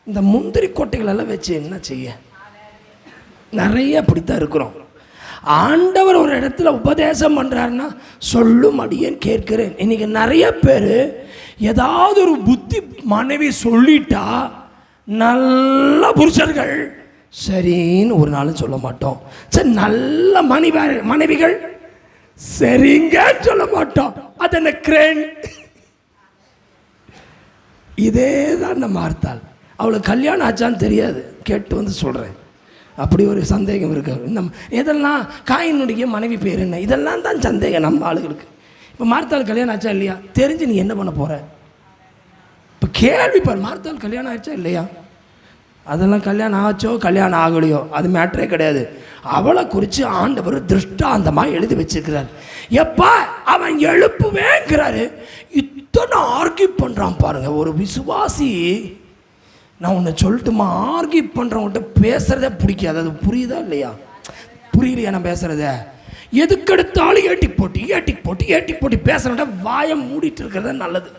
இந்த முந்திரி கொட்டைகளெல்லாம் வச்சு என்ன செய்ய? நிறைய அப்படித்தான் இருக்கிறோம். ஆண்டவர் ஒரு இடத்துல உபதேசம் பண்ணுறாருன்னா சொல்லும் அடியேன் கேட்கிறேன். இன்னைக்கு நிறைய பேர் ஏதாவது ஒரு புத்தி மனைவி சொல்லிட்டா நல்ல புருஷர்கள் சரின்னு ஒரு நாளும் சொல்ல மாட்டோம். சரி, நல்ல மனைவிகள் சரிங்க சொல்ல மாட்டோம். அது என்ன கிரேன்? இதே தான் நம்ம பார்த்தால் அவளுக்கு கல்யாணம் ஆச்சான்னு தெரியாது, கேட்டு வந்து சொல்கிறேன். அப்படி ஒரு சந்தேகம் இருக்கு. நம்ம இதெல்லாம் காயினுடைய மனைவி பேர் என்ன, இதெல்லாம் தான் சந்தேகம் நம்ம ஆளுகளுக்கு. இப்போ மார்த்தாள் கல்யாணம் ஆச்சா இல்லையா தெரிஞ்சு நீ என்ன பண்ண போகிற? இப்போ கேள்விப்பார், மார்த்தாள் கல்யாணம் ஆச்சா இல்லையா? அதெல்லாம் கல்யாணம் ஆச்சோ கல்யாணம் ஆகலையோ அது மேட்டரே கிடையாது. அவளை குறித்து ஆண்டவர் திருஷ்டாந்தமாக எழுதி வச்சிருக்கிறார். எப்பா அவன் எழுப்புவேங்கிறாரு. இத்தனை ஆர்கியூ பண்ணுறான் பாருங்க ஒரு விசுவாசி. நான் ஒன்று சொல்லட்டுமா, ஆர்கியூ பண்ணுறவங்கள்ட்ட பேசுகிறதே பிடிக்காது. அது புரியுதா இல்லையா? புரியலையா நான் பேசுகிறத? எதுக்கெடுத்தாலும் ஏட்டி போட்டி பேசுகிறத வாயை மூடிட்டு இருக்கிறத நல்லது.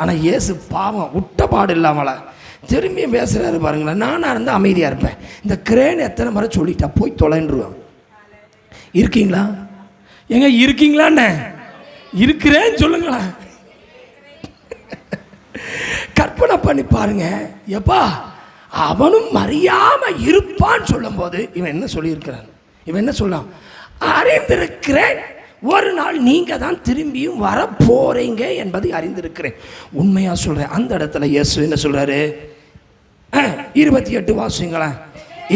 ஆனால் இயேசு பாவம் விட்ட பாடு இல்லாமலை திரும்பியும் பேசுகிறாரு பாருங்களேன். நானாக இருந்தால் அமைதியாக இருப்பேன். இந்த கிரேன் எத்தனை முறை சொல்லிட்டா போய் தொலைன்றுவான். இருக்கீங்களா? எங்க இருக்கீங்களான்னு இருக்கிறேன்னு சொல்லுங்களேன். கற்பனை பண்ணி பாருங்க. எப்பா அவனும் மறியாம இருப்பான்னு சொல்லும் போது இவன் என்ன சொல்லியிருக்கிறான்? இவன் என்ன சொல்லலாம்? அறிந்திருக்கிறேன், ஒரு நாள் நீங்க தான் திரும்பியும் வர போறீங்க என்பதை அறிந்திருக்கிறேன். உண்மையா சொல்றேன். அந்த இடத்துல இயேசு என்ன சொல்றாரு? 28 வாசிங்களேன்.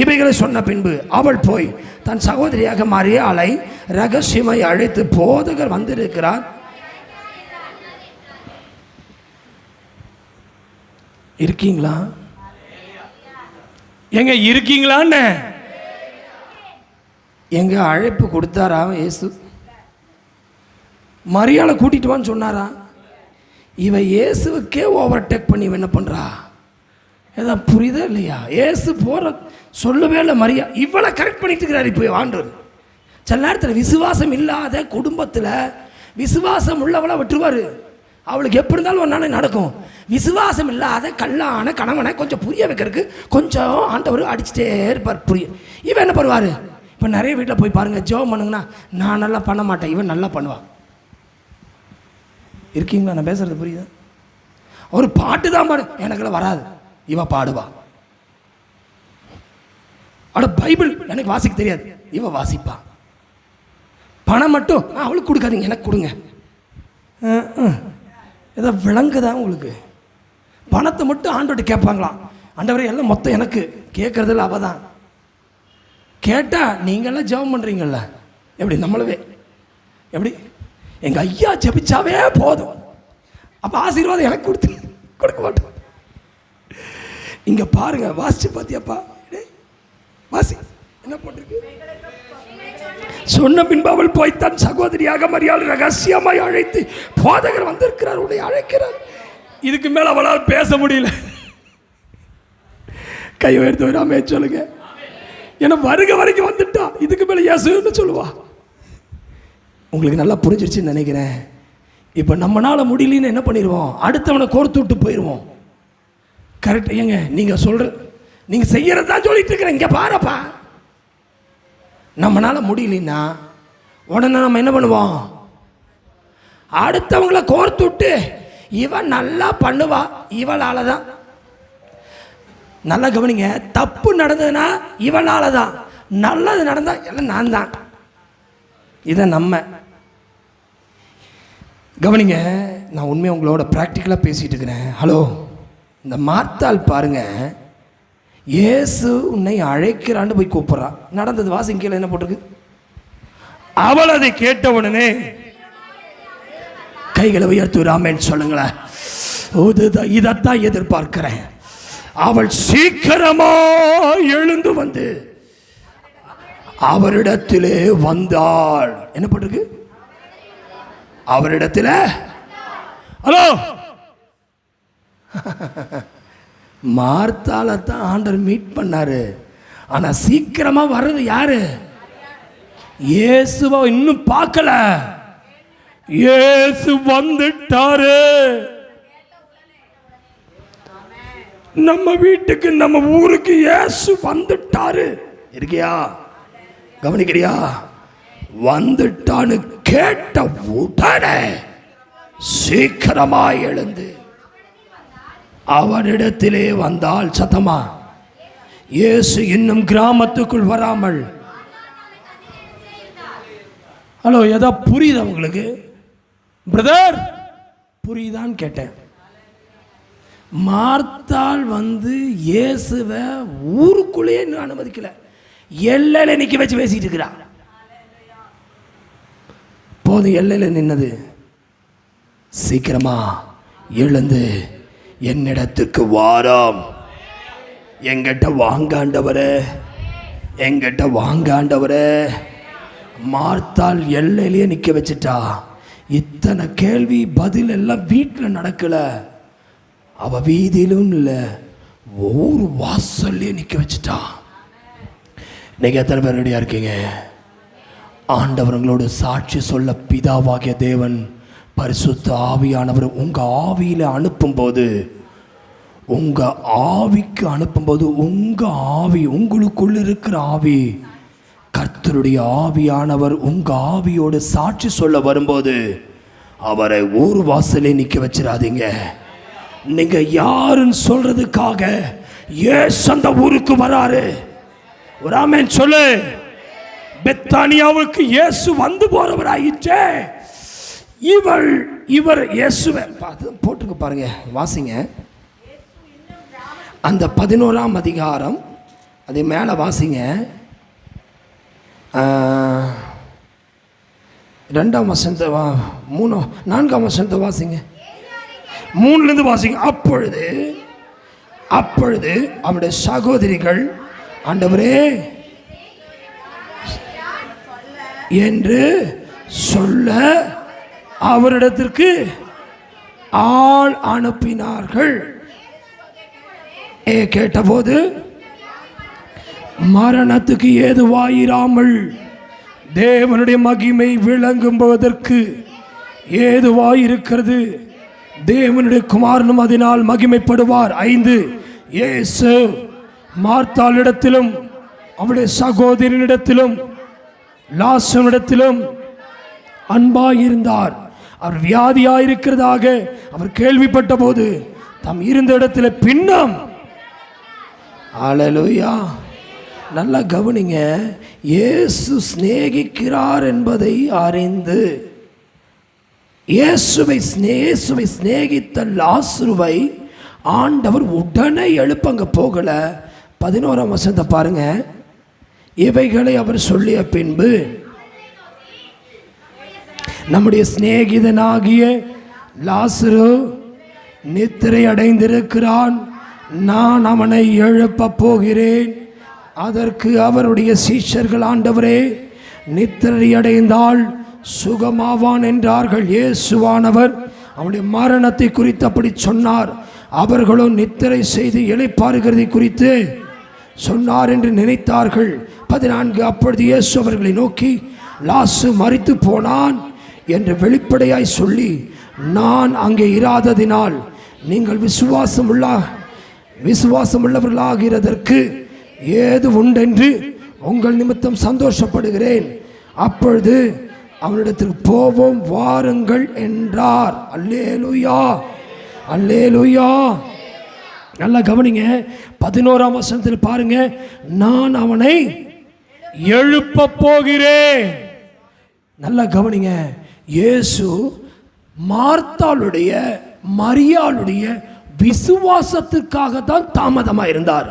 இவைகளை சொன்ன பின்பு அவள் போய் தன் சகோதரியாக மரியாளை ரகசியமாய் அழைத்து, போதகர் வந்திருக்கிறார், இருக்கீங்களா? எங்க இருக்கீங்களான்னு எங்க அழைப்பு கொடுத்தாரா இயேசு? மரியாதை கூட்டிட்டு வான்னு சொன்னாரா? இவ இயேசுக்கே ஓவர்டேக் பண்ணி என்ன பண்றா? ஏதாவது புரியுதா இல்லையா? இயேசு போற சொல்லவே இல்லை. மரியா இவளை கரெக்ட் பண்ணிட்டு இருக்கிறார். இப்போ ஆண்டவர் சில நேரத்தில் விசுவாசம் இல்லாத குடும்பத்தில் விசுவாசம் உள்ளவளை விட்டுருவார். அவளுக்கு எப்படி இருந்தாலும் ஒரு நாள் நடக்கும். விசுவாசம் இல்லாத கல்லான கணவனை கொஞ்சம் புரிய வைக்கிறதுக்கு கொஞ்சம் ஆண்டவர் அடிச்சுட்டே இருப்பார். இவன் என்ன பண்ணுவார்? இப்போ நிறைய வீட்டில் போய் பாருங்கள், ஜெபம் பண்ணுங்கன்னா நான் நல்லா பண்ண மாட்டேன், இவன் நல்லா பண்ணுவான். இருக்கீங்களா? நான் பேசுறது புரியுதா? ஒரு பாட்டு தான் பாடு, எனக்குலாம் வராது, இவ பாடுவா. அட பைபிள் எனக்கு வாசிக்க தெரியாது, இவ வாசிப்பா. பணம் மட்டும் அவளுக்கு கொடுக்காதீங்க, எனக்கு கொடுங்க. ஏதோ விளங்குதா உங்களுக்கு? பணத்தை மட்டும் ஆண்டவர்கிட்ட கேட்பாங்களாம். ஆண்டவரே எல்லாம் மொத்தம் எனக்கு, கேட்கறதில்ல அவ தான். கேட்டால் நீங்கள்லாம் ஜெபம் பண்ணுறீங்கல்ல, எப்படி நம்மளவே எப்படி எங்கள் ஐயா ஜெபிச்சாவே போதும், அப்போ ஆசீர்வாதம் எனக்கு கொடுக்க மாட்டோம். இங்கே பாருங்க, வாசிச்சு பார்த்தியாப்பா? வாசி என்ன போட்டிருக்கு? சொன்ன பின்பு அவள் போய் தன் சகோதரியாக மரியாதை ரகசியமாய் அழைத்து, போதகர் வந்திருக்கிறார், உன்னை அழைக்கிறார். இதுக்கு மேல அவளால் பேச முடியல. கை உயர்த்து வராமே சொல்லுங்க. ஏன்னா வருக வரைக்கும் வந்துட்டா, இதுக்கு மேல இயேசுன்னு சொல்லுவா. உங்களுக்கு நல்லா புரிஞ்சிருச்சுன்னு நினைக்கிறேன். இப்போ நம்மளால முடியலன்னு என்ன பண்ணிடுவோம்? அடுத்தவனை கோர்த்து விட்டு போயிடுவோம். கரெக்ட் ஏங்க? நீங்கள் நீங்கள் செய்யறது தான் சொல்லிட்டு இருக்கிறேன். இங்கே பாருப்பா, நம்மளால முடியலன்னா உடனே நம்ம என்ன பண்ணுவோம்? அடுத்தவங்களை கோர்த்து விட்டு, இவன் நல்லா பண்ணுவா, இவளால தான். நல்லா கவனிங்க, தப்பு நடந்ததுன்னா இவளால தான், நல்லது நடந்தா எல்லாம் நான் தான். இதை நம்ம கவனிங்க. நான் உண்மையை உங்களோட ப்ராக்டிக்கலாக பேசிட்டு இருக்கிறேன். ஹலோ, இந்த மார்த்தாள் பாருங்க, இயேசு உன்னை அழைக்கிறான்னு போய் கூப்பிட்றான். நடந்தது வாசிங்க, கீழே என்ன போட்டிருக்கு? அவள் அதை கேட்ட உடனே கைகளை உயர்த்துறாமேன்னு சொல்லுங்களேன். இதைத்தான் எதிர்பார்க்கிறேன். அவள் சீக்கிரமா எழுந்து வந்து அவரிடத்திலே வந்தாள். என்ன போட்டிருக்கு? அவரிடத்தில். ஹலோ, மார்த்தால தான் ஆண்டவர் மீட் பண்ணாரு. ஆனா சீக்கிரமா வர்றது யாரு? இயேசுவை இன்னும் பார்க்கல. இயேசு வந்துட்டாரு. நம்ம வீட்டுக்கு நம்ம ஊருக்கு இயேசு வந்துட்டாரு. இருக்கியா? கவனிக்கிறியா? வந்துட்டான்னு கேட்ட உடனே சீக்கிரமா எழுந்து அவரிடத்திலே வந்தால் சத்தமா, இயேசு இன்னும் கிராமத்துக்குள் வராமல். ஹலோ, ஏதோ புரியுதா உங்களுக்கு பிரதர்? புரியுதான்னு கேட்டேன். மார்த்தாள் வந்து இயேசுவை ஊருக்குள்ளேயே இன்னும் அனுமதிக்கல, எல்லையில நிக்க வச்சு பேசிட்டு இருக்கிறா. போதும், எல்லையில நின்னது. சீக்கிரமா எழுந்து என்னிடத்துக்கு வாராம், எங்கிட்ட வாங்காண்டவரே, எங்கிட்ட வாங்காண்டவரே. மார்த்தாள் எல்லையிலேயே நிற்க வச்சுட்டா. இத்தனை கேள்வி பதில் எல்லாம் வீட்டில் நடக்கல, அவ வீதியிலும் இல்லை, ஒவ்வொரு வாசல்லையே நிற்க வச்சுட்டா. இன்னைக்கு எத்தனை பேர் ரெடியா இருக்கீங்க? ஆண்டவர்களோடு சாட்சி சொல்ல பிதாவாகிய தேவன் பரிசுத்த ஆவியானவர் உங்க ஆவியில அனுப்பும்போது, உங்க ஆவிக்கு அனுப்பும்போது, உங்க ஆவி, உங்களுக்குள்ள இருக்கிற ஆவி, கர்த்தருடைய ஆவியானவர் உங்க ஆவியோடு சாட்சி சொல்ல வரும்போது அவரை ஊர் வாசலே நிக்க வச்சிடாதீங்க. நீங்க யாருன்னு சொல்றதுக்காக இயேசு அந்த ஊருக்கு வராரு. ஒரு ஆமென் சொல்லு. பெத்தானியாவுக்கு இயேசு வந்து போறவராயிற்றே. இவர் இயேசுவை போட்டுக்க பாருங்க, வாசிங்க. அந்த 11ஆம் அதிகாரம், அது மேலே வாசிங்க. 2ஆம் வசனத்தை 4ஆம் வசனத்தை வாசிங்க. 3லேருந்து வாசிங்க. அப்பொழுது அவருடைய சகோதரிகள் ஆண்டவரே என்று சொல்ல அவரிடத்திற்கு ஆள் அனுப்பினார்கள். கேட்டபோது மரணத்துக்கு ஏதுவாயிராமல் தேவனுடைய மகிமை விளங்கும்பதற்கு ஏதுவாயிருக்கிறது. தேவனுடைய குமாரனும் அதனால் மகிமைப்படுவார். 5 இயேசு மார்த்தாளிடத்திலும் அவருடைய சகோதரனிடத்திலும் லாசரிடத்திலும் அன்பாயிருந்தார். அவர் வியாதியாயிருக்கிறதாக அவர் கேள்விப்பட்ட போது தாம் இருந்த இடத்துல பின்னம். ஹல்லேலூயா. நல்லா கவனிங்க. இயேசு சிநேகிக்கிறார் என்பதை அறிந்து இயேசுவை சிநேகித்த லாசருவை ஆண்டவர் உடனே எழுப்பங்க போகல. 11ஆம் வசனத்தை பாருங்க. இவைகளை அவர் சொல்லிய பின்பு நம்முடைய சிநேகிதனாகிய லாசரு நித்திரை அடைந்திருக்கிறான், நான் அவனை எழுப்ப போகிறேன். அதற்கு அவருடைய சீஷர்கள் ஆண்டவரே நித்திரை அடைந்தால் சுகமாவான் என்றார்கள். இயேசுவானவர் அவனுடைய மரணத்தை குறித்து அப்படி சொன்னார். அவர்களும் நித்திரை செய்து இளைப்பாறுகிறதை குறித்து சொன்னார் என்று நினைத்தார்கள். 14 அப்பொழுது இயேசு அவர்களை நோக்கி லாசு மரித்து போனான் என்று வெளிப்படையாய் சொல்லி, நான் அங்கே இராததினால் நீங்கள் விசுவாசம் உள்ளவர்களாகிறதற்கு ஏது உண்டென்று உங்கள் நிமித்தம் சந்தோஷப்படுகிறேன். அப்பொழுது அவனிடத்திற்கு போவோம் வாருங்கள் என்றார். அல்லேலூயா, அல்லேலூயா. நல்லா கவனிங்க. 11ஆம் வசனத்தில் பாருங்க, நான் அவனை எழுப்ப போகிறேன். நல்லா கவனிங்க. இயேசு மார்த்தாளுடைய மரியாளுடைய விசுவாசத்திற்காக தான் தாமதமாக இருந்தார்.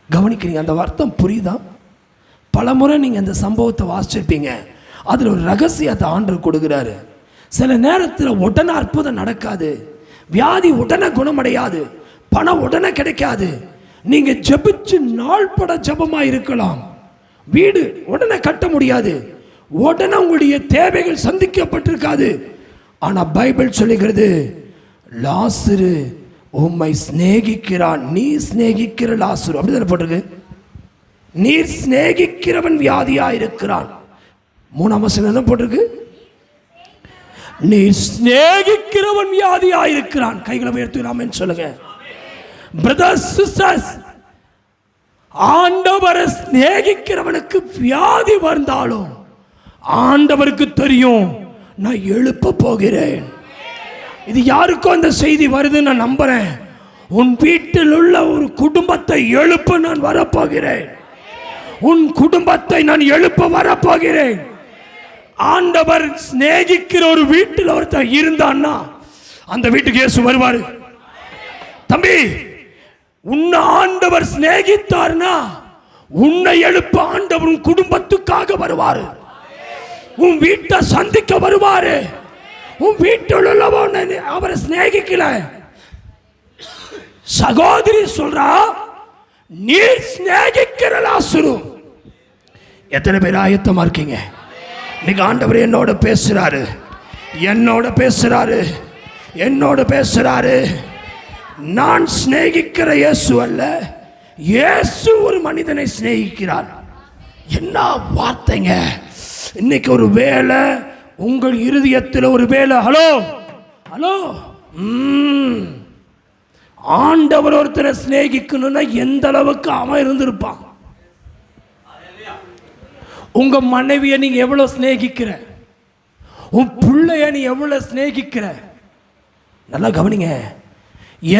கவனிக்கிறீங்க? அந்த அர்த்தம் புரியுதா? பலமுறை நீங்கள் அந்த சம்பவத்தை வாசிச்சிருப்பீங்க. அதில் ஒரு ரகசியத்தை ஆண்டவர் கொடுக்குறாரு. சில நேரத்தில் உடனே அற்புதம் நடக்காது, வியாதி உடனே குணமடையாது, பணம் உடனே கிடைக்காது. நீங்கள் ஜெபிச்சு நாள் பட ஜெபமாக இருக்கலாம், வீடு உடனே கட்ட முடியாது, உடனே உங்களுடைய தேவைகள் சந்திக்கப்பட்டிருக்காது. ஆனால் பைபிள் சொல்லுகிறது, லாசரு உம்மை சிநேகிக்கிறான், நீ சிநேகிக்கிற லாசரு, அப்படிதானே போட்டிருக்கு. நீர் சிநேகிக்கிறவன் வியாதியாயிருக்கிறான். 3ஆம் வசனம் என்ன போட்டிருக்கு? நீ சிநேகிக்கிறவன் வியாதியாயிருக்கிறான். கைகளை உயர்த்துகிறான் சொல்லுங்க. பிரதர்ஸ் சிஸ்டர்ஸ், ஆண்டவரை சிநேகிக்கிறவனுக்கு வியாதி வந்தாலும் ஆண்டவருக்கு தெரியும், நான் எழுப்ப போகிறேன். இது யாருக்கும் அந்த செய்தி வருதுன்னு நான் நம்புறேன். உன் வீட்டில் உள்ள ஒரு குடும்பத்தை எழுப்ப நான் வரப்போகிறேன். உன் குடும்பத்தை நான் எழுப்ப வரப்போகிறேன். ஆண்டவர் சிநேகிக்கிற ஒரு வீட்டில் ஒருத்தர் இருந்தான்னா அந்த வீட்டுக்கு இயேசு வருவாரு. தம்பி, உன்னை ஆண்டவர் சிநேகித்தார்னா உன்னை எழுப்ப ஆண்டவர் உன் குடும்பத்துக்காக வருவாரு. உன் வீட்டை சந்திக்க வருவாரு. உன் வீட்டில் உள்ளவன் அவரை சிநேகிக்கல. சகோதரி சொல்றா, நீர் சிநேகிக்கிற லாசரு. எத்தனை பேர் ஆயத்தமா இருக்கீங்க? இன்னைக்கு ஆண்டவர் என்னோட பேசுறாரு, என்னோட பேசுறாரு, என்னோட பேசுறாரு. நான் சிநேகிக்கிற இயேசு அல்ல, இயேசு ஒரு மனிதனை சிநேகிக்கிறார். என்ன வார்த்தைங்க! இன்னைக்கு ஒரு வேலை உங்கள் இருதயத்தில், ஒரு வேலை. ஹலோ ஹலோ, ஆண்டவர் ஒருத்தரை சிநேகிக்கணும்னா எந்த அளவுக்கு அவன் இருந்திருப்பான். உங்க மனைவியை நீங்க எவ்வளவு சிநேகிக்கிற, உன் பிள்ளைய நீ எவ்வளவு சிநேகிக்கிற. நல்லா கவனிங்க.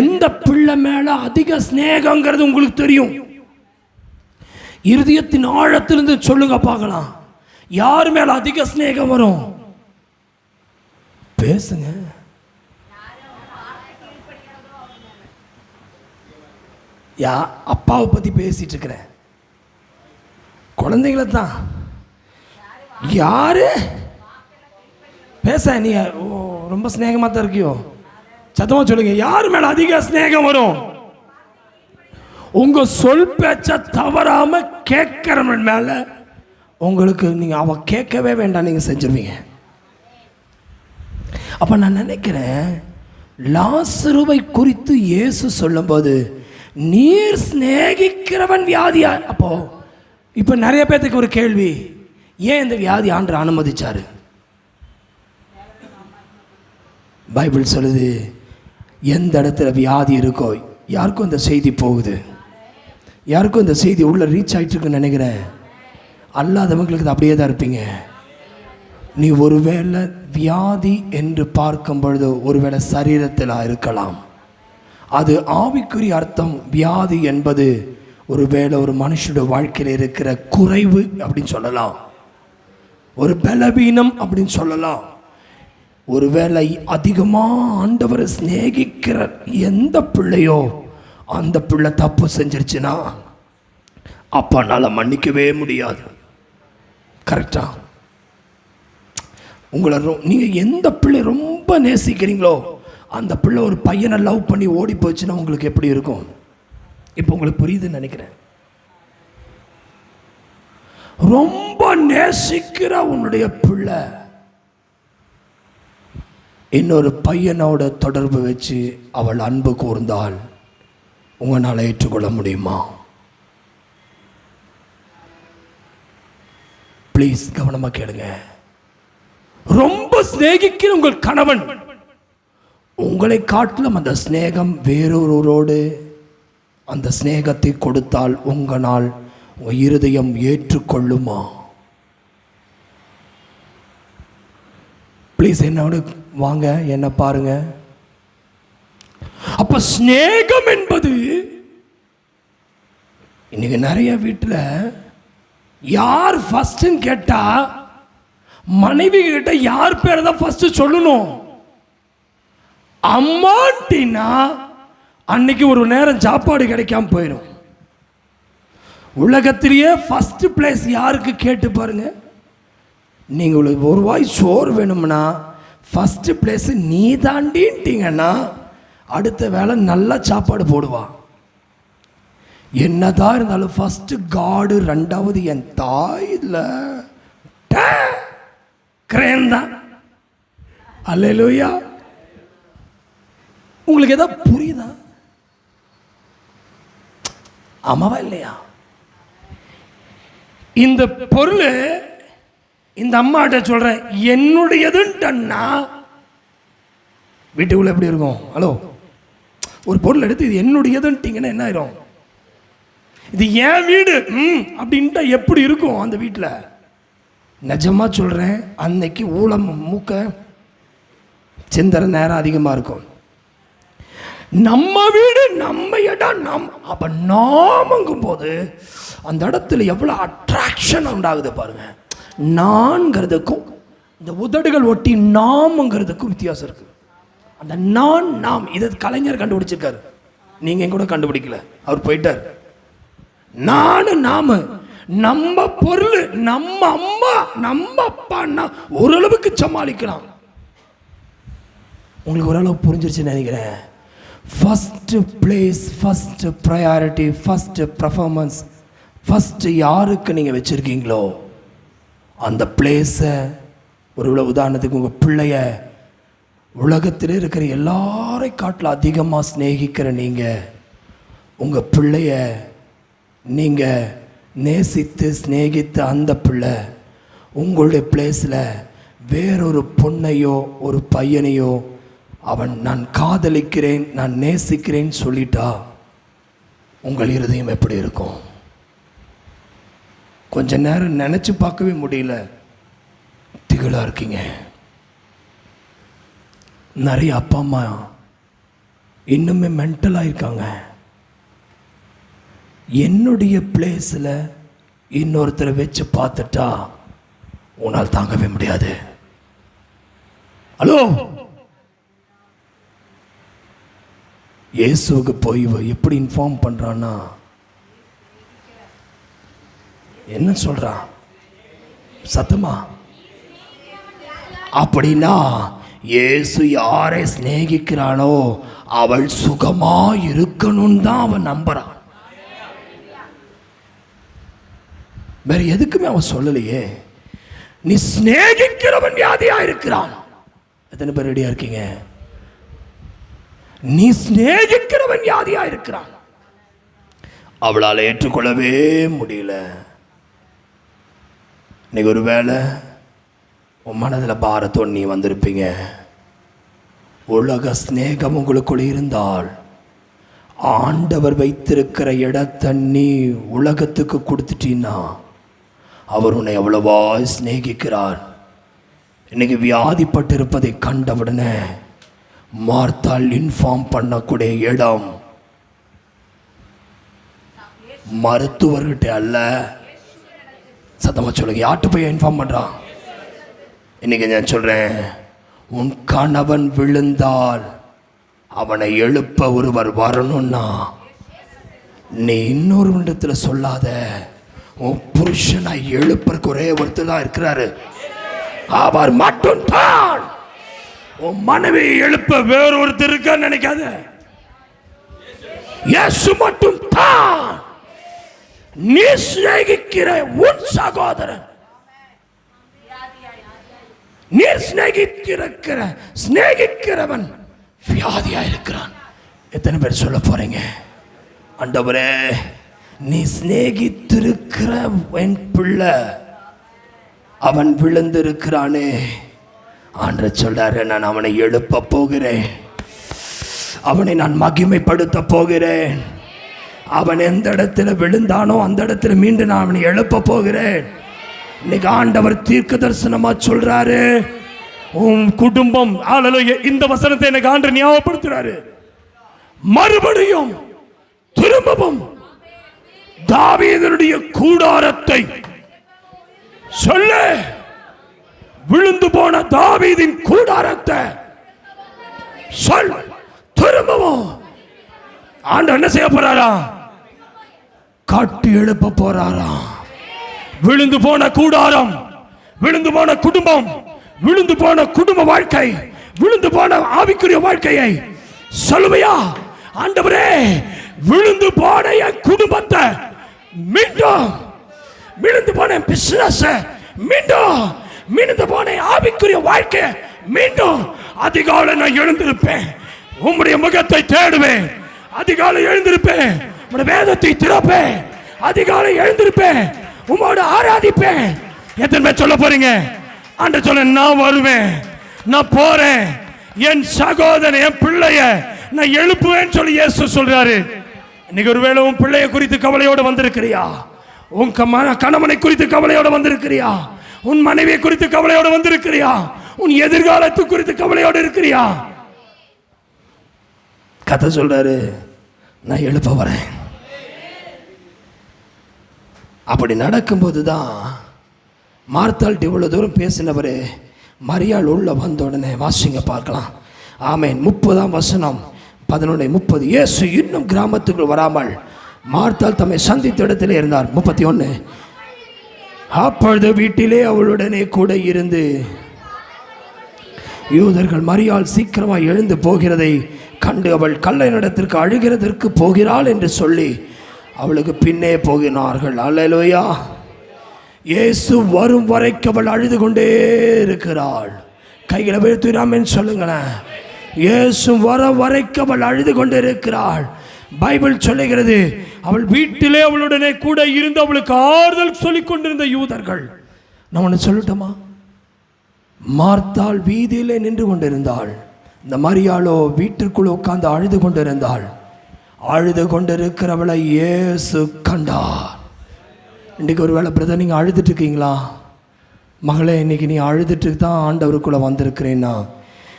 எந்த பிள்ளை மேல அதிக சிநேகங்கிறது உங்களுக்கு தெரியும். இருதயத்தின் ஆழத்திலிருந்து சொல்லுங்க பார்க்கலாம், யார் மேல அதிக சிநேகம் வரும்? பேசுங்க. அப்பாவை பத்தி பேசிட்டு இருக்கிறேன், குழந்தைங்கள தான். யாரு பேச? நீ ரொம்ப சிநேகமா தான் இருக்கியோ? சத்தமா சொல்லுங்க, யார் மேல அதிக சிநேகம் வரும்? உங்க சொல் பேச்ச தவறாம கேட்கிறவன் மேல உங்களுக்கு நீங்க அவ கேட்கவே வேண்டாம், நீங்க செஞ்சிருவீங்க. அப்ப நான் நினைக்கிறேன், லாசருவை குறித்து இயேசு சொல்லும்போது நீர் சிநேகிக்கிறவன் வியாதியா. அப்போ இப்ப நிறைய பேருக்கு ஒரு கேள்வி, ஏன் இந்த வியாதி ஆண்டவர் அனுமதிச்சாரு? பைபிள் சொல்லுது, எந்த இடத்துல வியாதி இருக்கோ, யாருக்கும் இந்த செய்தி போகுது, யாருக்கும் இந்த செய்தி உள்ள ரீச் ஆயிட்டு இருக்குன்னு நினைக்கிறேன். அல்லாதவங்களுக்கு அப்படியே தான் இருப்பீங்க. நீ ஒருவேளை வியாதி என்று பார்க்கும் பொழுது ஒருவேளை சரீரத்தில் இருக்கலாம். அது ஆவிக்குரிய அர்த்தம். வியாதி என்பது ஒருவேளை ஒரு மனுஷனுடைய வாழ்க்கையில் இருக்கிற குறைவு அப்படின்னு சொல்லலாம், ஒரு பலவீனம் அப்படின்னு சொல்லலாம். ஒருவேளை அதிகமாக ஆண்டவரை சிநேகிக்கிற எந்த பிள்ளையோ அந்த பிள்ளை தப்பு செஞ்சிருச்சுன்னா அப்பானால மன்னிக்கவே முடியாது. கரெக்டா? உங்களை நீங்கள் எந்த பிள்ளை ரொம்ப நேசிக்கிறீங்களோ அந்த பிள்ளை ஒரு பையனை லவ் பண்ணி ஓடி போச்சுன்னா உங்களுக்கு எப்படி இருக்கும்? இப்போ உங்களுக்கு புரியுதுன்னு நினைக்கிறேன். ரொம்ப நேசிக்கிற உன்னுடைய பிள்ளை இன்னொரு பையனோட தொடர்பு வச்சு அவள் அன்பு கூர்ந்தால் உங்களால் ஏற்றுக்கொள்ள முடியுமா? ப்ளீஸ் கவனமா கேளுங்க. ரொம்ப சிநேகிக்கிற உங்கள் கணவன் உங்களை காட்டிலும் அந்த சிநேகம் வேறொருவரோடு அந்த சிநேகத்தை கொடுத்தால் உங்களால் உங்கள் இருதயம் ஏற்றுக்கொள்ளுமா? ப்ளீஸ் என்னோட வாங்க, என்ன பாருங்க. அப்ப சிநேகம் என்பது இன்னைக்கு நிறைய வீட்டில் யார் ஃபர்ஸ்ட்னு கேட்டா மனைவி கிட்ட யார் பேரை தான் ஃபர்ஸ்ட் சொல்லணும். அம்மாட்டினா அன்னைக்கு ஒரு நேரம் சாப்பாடு கிடைக்காம போயிடும். உலகத்திலேயே ஃபர்ஸ்ட் பிளேஸ் யாருக்கு கேட்டு பாருங்க. நீங்கள் உங்களுக்கு ஒரு வாய் சோறு வேணும்னா ஃபர்ஸ்ட் பிளேஸ் நீ தாண்டின்ட்டீங்கன்னா அடுத்த வேலை நல்ல சாப்பாடு போடுவா. என்னதான் இருந்தாலும் ஃபர்ஸ்ட் காடு, ரெண்டாவது என் தாயில கிரேன் தான். அல்லேலூயா. உங்களுக்கு ஏதாவது புரியுதா? ஆமாவா இல்லையா? இந்த பொருள் இந்த அம்மாட்ட சொல்றேன் என்னுடையதுன்னா வீட்டுக்குள்ள எப்படி இருக்கும்? ஹலோ, ஒரு பொருள் எடுத்து இது என்னுடையதுன்ட்டீங்கன்னா என்ன ஆயிரும்? இது என் வீடு அப்படின்ட்டா எப்படி இருக்கும் அந்த வீட்டில்? நிஜமா சொல்றேன், அன்னைக்கு ஊழம் மூக்க சிந்தர நேரம் அதிகமாக இருக்கும். நம்ம வீடு நம்ம இடம் அப்ப நாமங்கும் போது அந்த இடத்துல எவ்வளவு அட்ராக்ஷன் உண்டாகுது பாருங்க. நான்கிறதுக்கும் இந்த உதடுகள் ஒட்டி நாம்ங்கிறதுக்கும் வித்தியாசம் இருக்கு. அந்த நாம் இதை கலைஞர் கண்டுபிடிச்சிருக்காரு, நீங்க கூட கண்டுபிடிக்கல, அவர் போயிட்டார். நாம நம்ம பொருள், நம்ம அம்மா நம்ம அப்பான்னா ஓரளவுக்கு சமாளிக்கலாம். உங்களுக்கு ஓரளவு புரிஞ்சிருச்சுன்னு நினைக்கிறேன். First place, first priority, first performance, first யாருக்கு நீங்கள் வச்சுருக்கீங்களோ அந்த பிளேஸை, ஒரு உதாரணத்துக்கு உங்கள் பிள்ளைய உலகத்தில் இருக்கிற எல்லாரை காட்டில் அதிகமாக ஸ்நேகிக்கிற நீங்கள், உங்கள் பிள்ளைய நீங்கள் நேசித்து ஸ்நேகித்த அந்த பிள்ளை உங்களுடைய பிளேஸில் வேறொரு பொண்ணையோ ஒரு பையனையோ அவன் நான் காதலிக்கிறேன் நான் நேசிக்கிறேன்னு சொல்லிட்டா உங்கள் இருதயம் எப்படி இருக்கும்? கொஞ்ச நேரம் நினைச்சு பார்க்கவே முடியல, திகிலா இருக்கீங்க. நிறைய அப்பா அம்மா இன்னுமே மென்டலாக இருக்காங்க. என்னுடைய பிளேஸில் இன்னொருத்தரை வச்சு பார்த்துட்டா உன்னால் தாங்கவே முடியாது. ஹலோ, இயேசுவுக்கு போய் எப்படி இன்ஃபார்ம் பண்றான்னா என்ன சொல்றான்? சத்தமா அப்படின்னா இயேசு யாரை சிநேகிக்கிறானோ அவள் சுகமா இருக்கணும் தான் அவன் நம்புறான். வேற எதுக்குமே அவன் சொல்லலையே. நீ சிநேகிக்கிறவன் வியாதியா இருக்கிறான். எத்தனை பேர் ரெடியா இருக்கீங்க? நீ சிநேகிக்கிறவன் வியாதியா இருக்கிறான். அவளால் ஏற்றுக்கொள்ளவே முடியல. இன்னைக்கு ஒரு வேளை உன் மனதில் பாரத்தோடு நீ வந்திருப்பீங்க. உலக சிநேகம் உங்களுக்குள் இருந்தால் ஆண்டவர் வைத்திருக்கிற இடத்தை நீ உலகத்துக்கு கொடுத்துட்டீன்னா அவர் உன்னை எவ்வளவா சிநேகிக்கிறார். இன்னைக்கு வியாதிப்பட்டிருப்பதை கண்டவுடனே மார்த்தால் இன்ஃபார்ம் பண்ணக்கூடிய இடம் மருத்துவர்கிட்ட அல்ல. சத்தமா சொல்லுங்க, யார்கிட்ட போய் இன்ஃபார்ம் பண்றான்? இன்னைக்கு நான் சொல்றேன், உன் கணவன் விழுந்தால் அவனை எழுப்ப ஒருவர் வரணும்னா நீ இன்னொரு இடத்துல சொல்லாத. உன் புருஷனை எழுப்பறக்கு ஒரே ஒருத்தர் தான் இருக்கிறாரு, அவர் மட்டும் தான். உன் மனைவியை எழுப்ப வேறொருத்தர் இருக்க நினைக்காத. இயேசு மட்டும் தான். நீ சிநேகிக்கிற உன் சகோதரன், நீ சிநேகிக்கிறவன் வியாதியா இருக்கிறான். எத்தனை பேர் சொல்ல போறீங்க? ஆண்டவரே, நீ சிநேகித்திருக்கிற என் பிள்ளை அவன் விழுந்திருக்கிறானே. ஆண்டவர் சொல்றாரு, நான் அவனை எழுப்ப போகிறேன், அவனை நான் மகிமைப்படுத்த போகிறேன். அவன் எந்த இடத்துல விழுந்தானோ அந்த இடத்துல மீண்டும் நான் அவனை எழுப்ப போகிறேன். இன்னைக்கு ஆண்டவர் தீர்க்க தரிசனமா சொல்றாரு, உன் குடும்பம், இந்த வசனத்தை எனக்கு ஆண்டவர் ஞாபகப்படுத்துறாரு. மறுபடியும் திரும்பவும் தாவீதுடைய கூடாரத்தை சொல்லு, விழுந்து போன தாவீதின் கூடாரத்தை சொல். திரும்பவும் ஆண்டவர் என்ன செய்ய போறாரா? கட்டி எழுப்ப போறாரா? விழுந்து போன கூடாரம், விழுந்து போன குடும்பம், விழுந்து போன குடும்ப வாழ்க்கை, விழுந்து போன ஆவிக்குரிய வாழ்க்கையை சொல்லுவையா? ஆண்டவரே, விழுந்து போன என் குடும்பத்தை மீண்டும், விழுந்து போன பிசினஸ் மீண்டும், விழுந்து போன ஆவிக்குரிய வாழ்க்கை மீண்டும் அதிகாலை நான் எழுந்திருப்பேன். உம்முடைய முகத்தை தேடுவேன். அதிகாலை எழுந்திருப்பேன், உம்முடைய வேதத்தை திறப்பேன். அதிகாலை எழுந்திருப்பேன், உம்மோடு ஆராதிப்பேன். எத்தனை பேர் சொல்ல போறீங்க? ஆண்டவர் சொல்ல, நான் வருவேன், நான் போறேன், என் சகோதரன் என் பிள்ளைய நான் எழுப்புவேன் சொல்லி இயேசு சொல்றாரு. இன்னைக்கு ஒருவேளை உன் பிள்ளைய குறித்து கவலையோடு வந்திருக்கிறியா? உன் கணவனை குறித்து கவலையோடு வந்திருக்கிறியா? உன் மனைவியை குறித்து கவலையோடு வந்திருக்கிறியா? உன் எதிர்காலத்து குறித்து கவலையோடு இருக்கிறியா? கதை சொல்றாரு, நான் எழுப்ப வரேன். அப்படி நடக்கும்போது தான் மார்த்தாள் இவ்வளவு தூரம் பேசினவர் மரியாள் உள்ள வந்த உடனே வாசிங்க பார்க்கலாம். ஆமேன். 30ஆம் வசனம் 11:30. இயேசு இன்னும் கிராமத்துக்குள் வராமல் மார்த்தாள் தம்மை சந்தித்த இடத்திலே இருந்தார். 31. அப்பொழுது வீட்டிலே அவளுடனே கூட இருந்து யூதர்கள் மரியாள் சீக்கிரமாக எழுந்து போகிறதை கண்டு அவள் கல்லறையிடத்திற்கு அழுகிறதற்கு போகிறாள் என்று சொல்லி அவளுக்கு பின்னே போகிறார்கள். அல்லேலூயா. இயேசு வரும் வரைக்கும் அவள் அழுது கொண்டே இருக்கிறாள். கைகளை வீழ்த்தினாமேன்னு சொல்லுங்களேன். இயேசு வர வரைக்கும் அவள் அழுது கொண்டே இருக்கிறாள். பைபிள் சொல்லுகிறது, அவள் வீட்டிலே அவளுடனே கூட இருந்து அவளுக்கு ஆறுதல் சொல்லிக் கொண்டிருந்த யூதர்கள். நான் ஒன்று சொல்லட்டுமா? மார்த்தாள் வீதியிலே நின்று கொண்டிருந்தாள். இந்த மரியாளோ வீட்டிற்குள் உட்கார்ந்து அழுது கொண்டிருந்தாள். அழுது கொண்டிருக்கிறவளை இயேசு கண்டார். இன்றைக்கி ஒரு வேளை பிரதர் நீங்கள் அழுதுட்டு இருக்கீங்களா? மகளே, இன்னைக்கு நீ அழுதுட்டு தான் ஆண்டவருக்குள்ளே வந்திருக்கிறேன்னா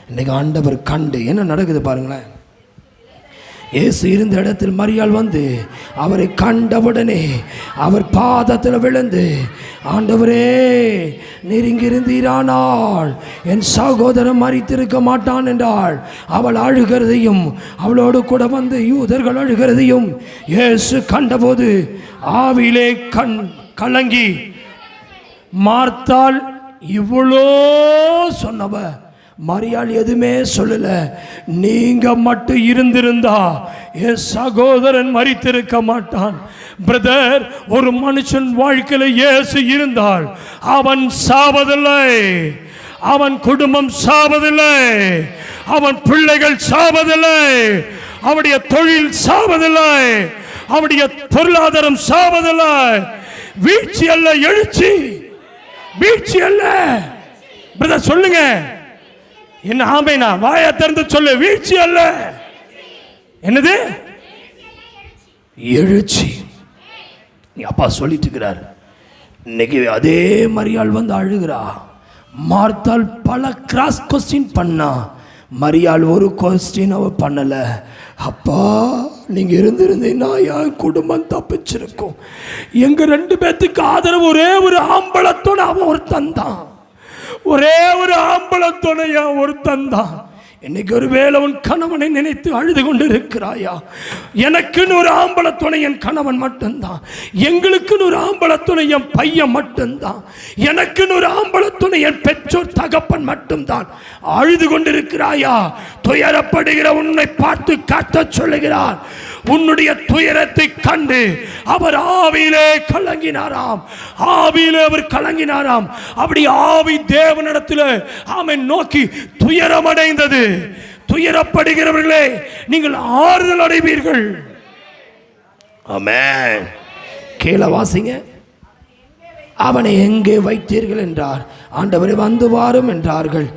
இன்னைக்கு ஆண்டவர் கண்டு என்ன நடக்குது பாருங்களேன். இயேசு இருந்த இடத்தில் மரியாள் வந்து அவரை கண்டவுடனே அவர் பாதத்தில் விழுந்து, ஆண்டவரே, நெருங்கியிருந்தீரானால் என் சகோதரன் மரித்திருக்க மாட்டான் என்றாள். அவள் அழுகிறதையும் அவளோடு கூட வந்து யூதர்கள் அழுகிறதையும் இயேசு கண்டபோது ஆவியிலே கலங்கி, மார்த்தாள் இவ்வளோ சொன்னவ மரியாள் எதுவுமே சொல்லல. நீங்க மட்டும் இருந்திருந்தா என் சகோதரன் மரித்திருக்க மாட்டான். பிரதர், ஒரு மனுஷன் வாழ்க்கையில இயேசு இருந்தால் அவன் சாவதில்லை, அவன் குடும்பம் சாவதில்லை, அவன் பிள்ளைகள் சாவதில்லை, அவனுடைய தொழில் சாவதில்லை, அவனுடைய பொருளாதாரம் சாவதில்லை. வீழ்ச்சி அல்ல, எழுச்சி. வீழ்ச்சி அல்ல. பிரதர் சொல்லுங்க, என்ன ஆமைனா? வாயை திறந்து சொல்லு. வீழ்ச்சி அல்ல, என்னது? எழுச்சி. அப்பா சொல்லிட்டு இருக்கிறார். இன்னைக்கு அதே மரியாள் வந்து அழுகிறா. மார்த்தாள் பல கிராஸ் கொஸ்டின் பண்ணா. மரியாள் ஒரு கொஸ்டின் அவ பண்ணல. அப்பா, நீங்க இருந்திருந்தீங்கன்னா என் குடும்பம் தப்பிச்சிருக்கும். எங்க 2 பேத்துக்கு ஆதரவு ஒரே ஒரு ஆம்பளத்தோட அவன் ஒருத்தன் தான். ஒரே ஒரு ஆம்பளத்தோனையா ஒருத்தன் தான். இன்னைக்கு ஒரு வேளை உன் கணவனை நினைத்து அழுது கொண்டு இருக்கிறாயா? எனக்குன்னு ஒரு ஆம்பளத்துணை என் கணவன் மட்டும்தான். எங்களுக்குன்னு ஒரு ஆம்பளத்துணை என் பையன் மட்டும்தான். எனக்குன்னு ஒரு ஆம்பளத்துணை என் பெற்றோர் தகப்பன் மட்டும்தான். அழுது கொண்டிருக்கிறாயா? துயரப்படுகிற உன்னை பார்த்து காட்ட சொல்லுகிறார். உன்னுடைய துயரத்தை கண்டு அவர் ஆவியிலே கலங்கினாராம். ஆவியிலே அவர் கலங்கினாராம். அப்படி ஆவி தேவனிடத்தில் ஆமென் நோக்கி துயரமடைந்தது. துயரப்படுகிறவர்களே, நீங்கள் ஆறுதல் அடைவீர்கள். ஆமென். கீழே வாசிங்க. அவனை எங்கே வைத்தீர்கள் என்றார். ஆண்டவரை வந்து வாரும் என்றார்கள்.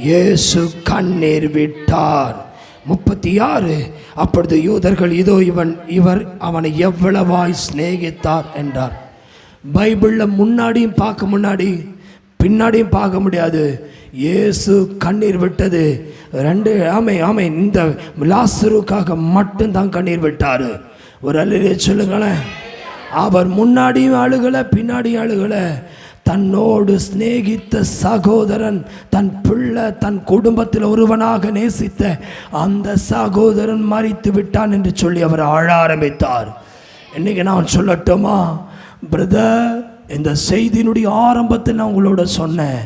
இயேசு கண்ணீர் விட்டார். 36. அப்பொழுது யூதர்கள், இதோ இவர் அவனை எவ்வளவாய் சிநேகித்தார் என்றார். பைபிளில் முன்னாடியும் பார்க்க முன்னாடி பின்னாடியும் பார்க்க முடியாது. இயேசு கண்ணீர் விட்டது 2. ஆமை இந்த லாசருக்காக மட்டும்தான் கண்ணீர் விட்டார். ஒரு அல்லையே சொல்லுங்களேன். அவர் முன்னாடியும் அழுகலை, பின்னாடியும் அழுகலை. தன்னோடு சிநேகித்த சகோதரன், தன் பிள்ளை, தன் குடும்பத்தில் ஒருவனாக நேசித்த அந்த சகோதரன் மரித்து விட்டான் என்று சொல்லி அவர் அழ ஆரம்பித்தார். இன்னைக்கு நான் சொல்லட்டுமா பிரதர், இந்த செய்தியினுடைய ஆரம்பத்தில் நான் உங்களோட சொன்னேன்,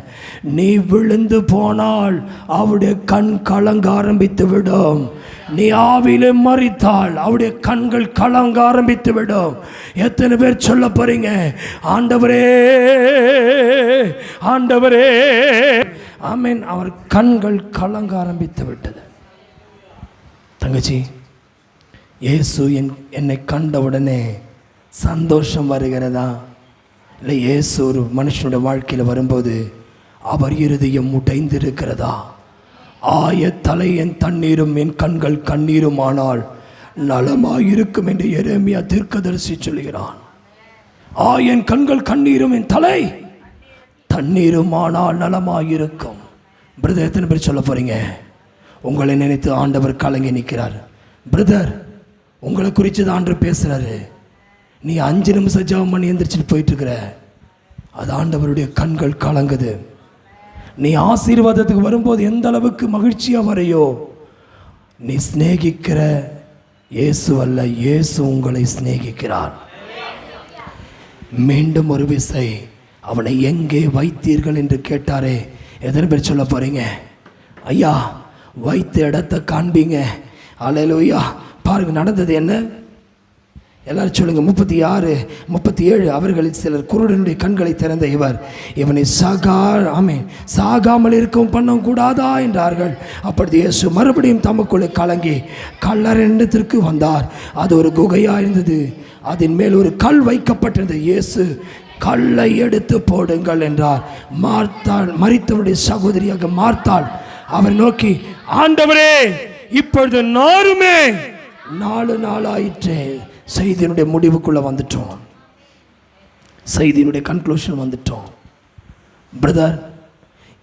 நீ விழுந்து போனால் அவருடைய கண் கலங்க ஆரம்பித்து விடும். நீ ஆவிலே மரித்தால் அவருடைய கண்கள் கலங்க ஆரம்பித்து விடும். எத்தனை பேர் சொல்ல போறீங்க, ஆண்டவரே ஆண்டவரே? ஆமென். அவர் கண்கள் கலங்க ஆரம்பித்து விட்டது. தங்கச்சி, இயேசு என்னை கண்டவுடனே சந்தோஷம் வருகிறதா? இல்லை இயேசு ஒரு மனுஷனுடைய வாழ்க்கையில் வரும்போது அவர் இருதயம் உடைந்திருக்கிறதா? தலை என் தண்ணீரும் என் கண்கள் கண்ணீருமானால் நலமாயிருக்கும் என்று எரேமியா தீர்க்கதரிசி சொல்கிறான். என் கண்கள் கண்ணீரும் என் தலை தண்ணீருமானால் நலமாயிருக்கும். பிரதர், எத்தனை பேர் சொல்ல போறீங்க? உங்களை நினைத்து ஆண்டவர் கலங்கி நிற்கிறார். பிரதர், உங்களை குறித்து தான் ஆண்டவர் பேசுறாரு. நீ 5 நிமிஷம் ஜெபம் பண்ணி எந்திரிச்சிட்டு போயிட்டு இருக்கிற, அது ஆண்டவருடைய கண்கள் கலங்குது. நீ ஆசீர்வாதத்துக்கு வரும்போது எந்த அளவுக்கு மகிழ்ச்சியா வரையோ, நீ சிநேகிக்கிற இயேசு அல்ல, இயேசு உங்களை சிநேகிக்கிறார். மீண்டும் ஒரு விசை அவனை எங்கே வைத்தீர்கள் என்று கேட்டாரே, எத்தனை பேர் சொல்ல போறீங்க? ஐயா, வைத்த இடத்தை காண்பீங்க. அல்லேலூயா. பாருங்க நடந்தது என்ன, எல்லாரும் சொல்லுங்க. 36, 37 அவர்களில் சிலர் குருடனுடைய கண்களை திறந்த இவனை சாகாமல் இருக்கவும் பண்ண கூடாதா என்றார்கள். அப்பொழுது இயேசு மறுபடியும் தமக்குள்ளே கலங்கி கல்லறைக்கு வந்தார். அது ஒரு குகையா இருந்தது, அதன் மேல் ஒரு கல் வைக்கப்பட்டிருந்தது. இயேசு கல்லை எடுத்து போடுங்கள் என்றார். மார்த்தாள், மரித்தவனுடைய சகோதரியாக மார்த்தாள், அவர் நோக்கி, ஆண்டவரே, இப்பொழுது நாருமே 4 நாளாயிற்றே. செய்தியினுடைய முடிவுக்குள்ள வந்துட்டோம், செய்தியினுடைய கன்க்ளூஷன் வந்துட்டோம். பிரதர்,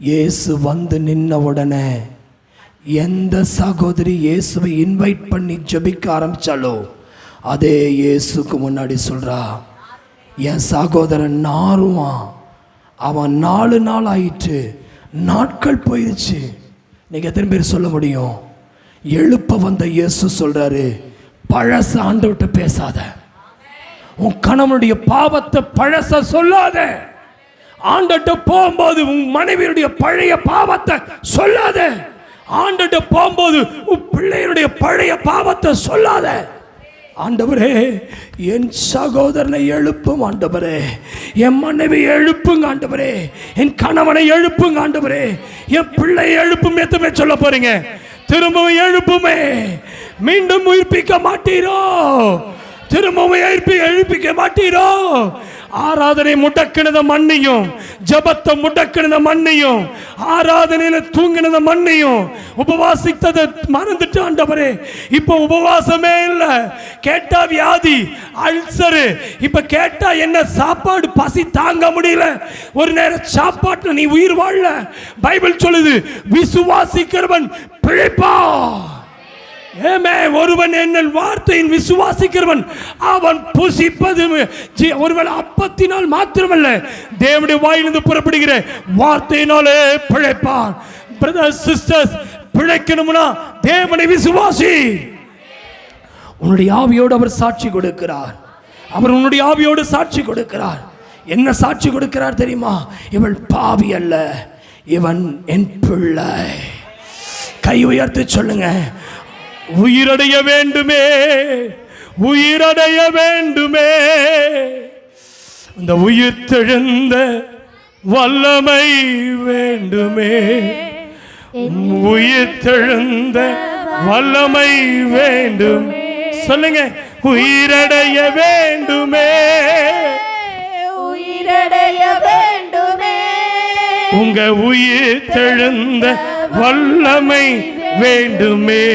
இயேசு வந்து நின்ன உடனே எந்த சகோதரி இயேசுவை இன்வைட் பண்ணி ஜெபிக்க ஆரம்பிச்சாலோ, அதே இயேசுக்கு முன்னாடி சொல்றா, என் சகோதரன் நாருவான், அவன் 4 நாள் ஆயிற்று, நாட்கள் போயிடுச்சு. நீங்க எத்தனை பேர் சொல்ல முடியும்? எழுப்ப வந்த இயேசு சொல்றாரு, பழச ஆண்டவர்கிட்ட பேசாத, உன் கணவனுடைய பாவத்தை பழச சொல்லாத. ஆண்டவர்கிட்ட போகும்போது உன் மனைவியுடைய பழைய பாவத்தை சொல்லாத. ஆண்டவர்கிட்ட போகும்போது உன் பிள்ளையுடைய பழைய பாவத்தை சொல்லாத. ஆண்டவரே, என் சகோதரனை எழுப்பும் ஆண்டவரே, என் மனைவி எழுப்புங்க ஆண்டவரே, என் கணவனை எழுப்புங்க ஆண்டவரே, என் பிள்ளையை எழுப்பும். எத்தனை சொல்ல போறீங்க? திரும்பவும் எழுப்புமே. மீண்டும் உயிர்ப்பிக்க மாட்டீரோ? திரும்பவும் எழுப்பிக்க மாட்டீரோ? ஆராதனை முடக்கினத மண்ணையும், ஜபத்தை முடக்கினத மண்ணையும், ஆராதனையில தூங்கினத மண்ணையும், உபவாசித்ததை மறந்துட்டு ஆண்டவரே, இப்ப உபவாசமே இல்லை. கேட்டா வியாதி, அல்சரு, இப்ப கேட்டா என்ன சாப்பாடு, பசி தாங்க முடியல, ஒரு நேரம் சாப்பாட்டுல நீ உயிர் வாழல. பைபிள் சொல்லுது, விசுவாசிக்கிறவன் பிழைப்பா. ஒருவன் என்னல் வார்த்தையின் விசுவாசிக்கிறவன் அவன் புசிப்பது ஒருவன் அப்பத்தினால் மாத்திரமல்ல, தேவனுடைய வாயிலிருந்து புறப்படுகிற வார்த்தையினாலே பிழைப்பான். பிரதர்ஸ், சிஸ்டர்ஸ், பிழைக்கணும்னா தேவனை விசுவாசி. உன்னுடைய ஆவியோடு அவர் சாட்சி கொடுக்கிறார். அவர் உன்னுடைய ஆவியோடு சாட்சி கொடுக்கிறார். என்ன சாட்சி கொடுக்கிறார் தெரியுமா? இவள் பாவி அல்ல, இவன் என் பிள்ளை. கை உயர்த்தி சொல்லுங்க, உயிரடைய வேண்டுமே, உயிரடைய வேண்டுமே. இந்த உயிர் தெழுந்த வல்லமை வேண்டுமே, உயிர் தெழுந்த வல்லமை வேண்டும். சொல்லுங்க, உயிரடைய வேண்டுமே, உயிரடைய வேண்டுமே. உங்க உயிர் தெழுந்த வல்லமை வேண்டுமே,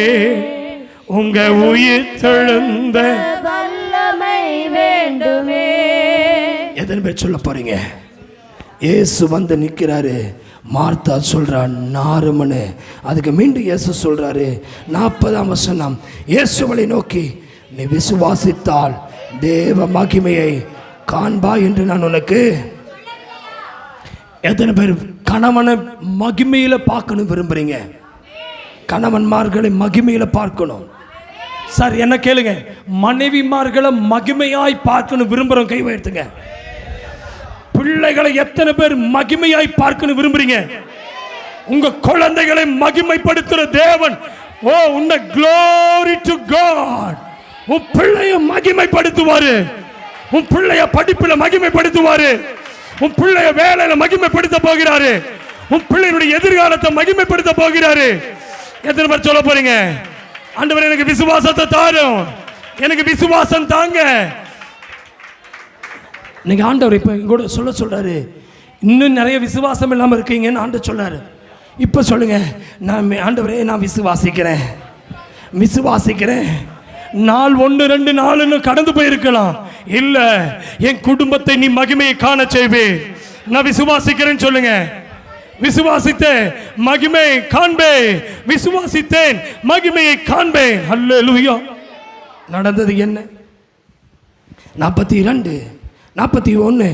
உங்க உயிர் தெழுந்த வல்லமை வேண்டுமே. எத்தனை பேர் சொல்ல போறீங்க? இயேசு வந்து நிற்கிறாரு. மார்த்தா சொல்றான் நாருமனு. அதுக்கு மீண்டும் இயேசு சொல்றாரு 40ஆம் வசனம், இயேசுவை நோக்கி, நீ விசுவாசித்தால் தேவ மகிமையை காண்பா என்று நான் உனக்கு. எத்தனை பேர் கணவனை மகிமையில பார்க்கணும் விரும்புறீங்க? கணவன்மார்களை மகிமையில பார்க்கணும். சார், என்ன கேளுங்க, மனைவிமார்களை மகிமையாய் பார்க்கணும் விரும்புறோம்? கை உயர்த்துங்க. பிள்ளைகளை எத்தனை பேர் மகிமையாய் பார்க்கணும் விரும்புறீங்க? உங்க குழந்தைகளை மகிமைப்படுத்துற தேவன், ஓ உன்ன glory to God. உன் பிள்ளைய மகிமைப்படுத்துவாரு, உன் பிள்ளைய படிப்புல மகிமைப்படுத்துவாரு, உன் பிள்ளைய வேலையில மகிமைப்படுத்த போகிறாரு, உன் பிள்ளையுடைய எதிர்காலத்தை மகிமைப்படுத்த போகிறாரு. எத்தனை பேர் சொல்ல போறீங்க? ஆண்டவரே எனக்கு விசுவாசத்தை தாரும், எனக்கு விசுவாசம் தாங்க. நீங்க ஆண்டவர் இப்ப கூட சொல்றாரு, இன்னும் நிறைய விசுவாசம் இல்லாம இருக்கீங்கன்னு ஆண்டவர் சொல்றாரு. இப்ப சொல்லுங்க, நான் ஆண்டவரே நான் விசுவாசிக்கிறேன், விசுவாசிக்கிறேன். நாள் 1 2 4 கடந்து போயிருக்கலாம், இல்ல என் குடும்பத்தை நீ மகிமையை காண செய்வே, நான் விசுவாசிக்கிறேன்னு சொல்லுங்க. விசுவாசித்தேன் மகிமையை காண்பேன், விசுவாசித்தேன் மகிமையை காண்பேன். அல்லேலூயா. நடந்தது என்ன? 42 41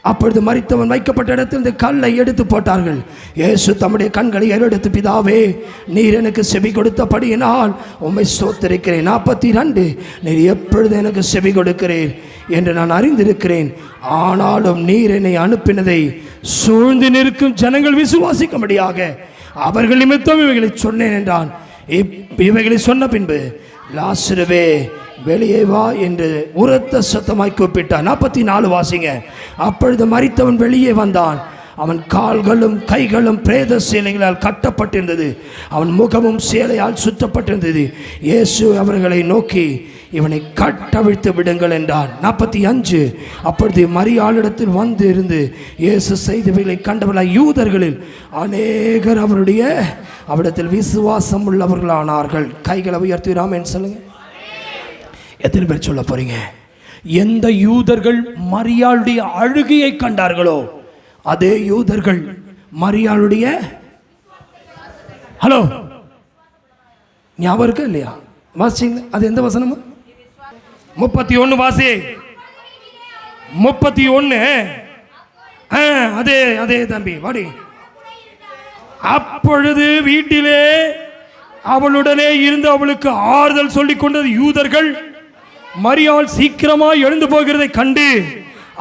அப்பொழுது மரித்தவன் வைக்கப்பட்ட இடத்தில் இந்த கல்லை எடுத்து போட்டார்கள். இயேசு தம்முடைய கண்களை ஏறெடுத்து, பிதாவே நீர் எனக்கு செவி கொடுத்தபடியினால் உம்மை ஸ்தோத்திரிக்கிறேன். 42 நீர் எப்பொழுது எனக்கு செவி கொடுக்கிறீர் என்று நான் அறிந்திருக்கிறேன், ஆனாலும் நீர் என்னை அனுப்பினதை சூழ்ந்து நிற்கும் ஜனங்கள் விசுவாசிக்கும்படியாக அவர்கள் நிமித்தம் இவைகளை சொன்னேன் என்றான். இவைகளை சொன்ன பின்பு லாசருவே வெளியே வா என்று உரத்த சத்தமாய் கூப்பிட்டான். 44 வாசிங்க. அப்பொழுது மரித்தவன் வெளியே வந்தான். அவன் கால்களும் கைகளும் பிரேத சேலைகளால் கட்டப்பட்டிருந்தது, அவன் முகமும் சேலையால் சுற்றப்பட்டிருந்தது. இயேசு அவர்களை நோக்கி, இவனை கட்டவிழ்த்து விடுங்கள் என்றான். 45 அப்பொழுது மரியாளிடத்தில் வந்து இருந்து இயேசு செய்தவைகளை கண்டவர்களாய் யூதர்களில் அநேகர் அவரிடத்தில் விசுவாசம் உள்ளவர்களானார்கள். கைகளை உயர்த்தி ஆமென் சொல்லுங்க. எத்தனை பேர் சொல்ல போறீங்க? எந்த யூதர்கள் மரியாளுடைய அழுகையை கண்டார்களோ அதே யூதர்கள் மரியாளுடைய ஹலோ ஞாபகம் இருக்கா இல்லையா? வாசிங்க. அது எந்த வசனமா? 31 வாசி. 31 அதே அதே தம்பி வாடி. அப்பொழுது வீட்டிலே அவளுடனே இருந்து அவளுக்கு ஆறுதல் சொல்லிக் கொண்டது யூதர்கள் மரியாள் சீக்கிரமாய் எழுந்து போகிறதை கண்டு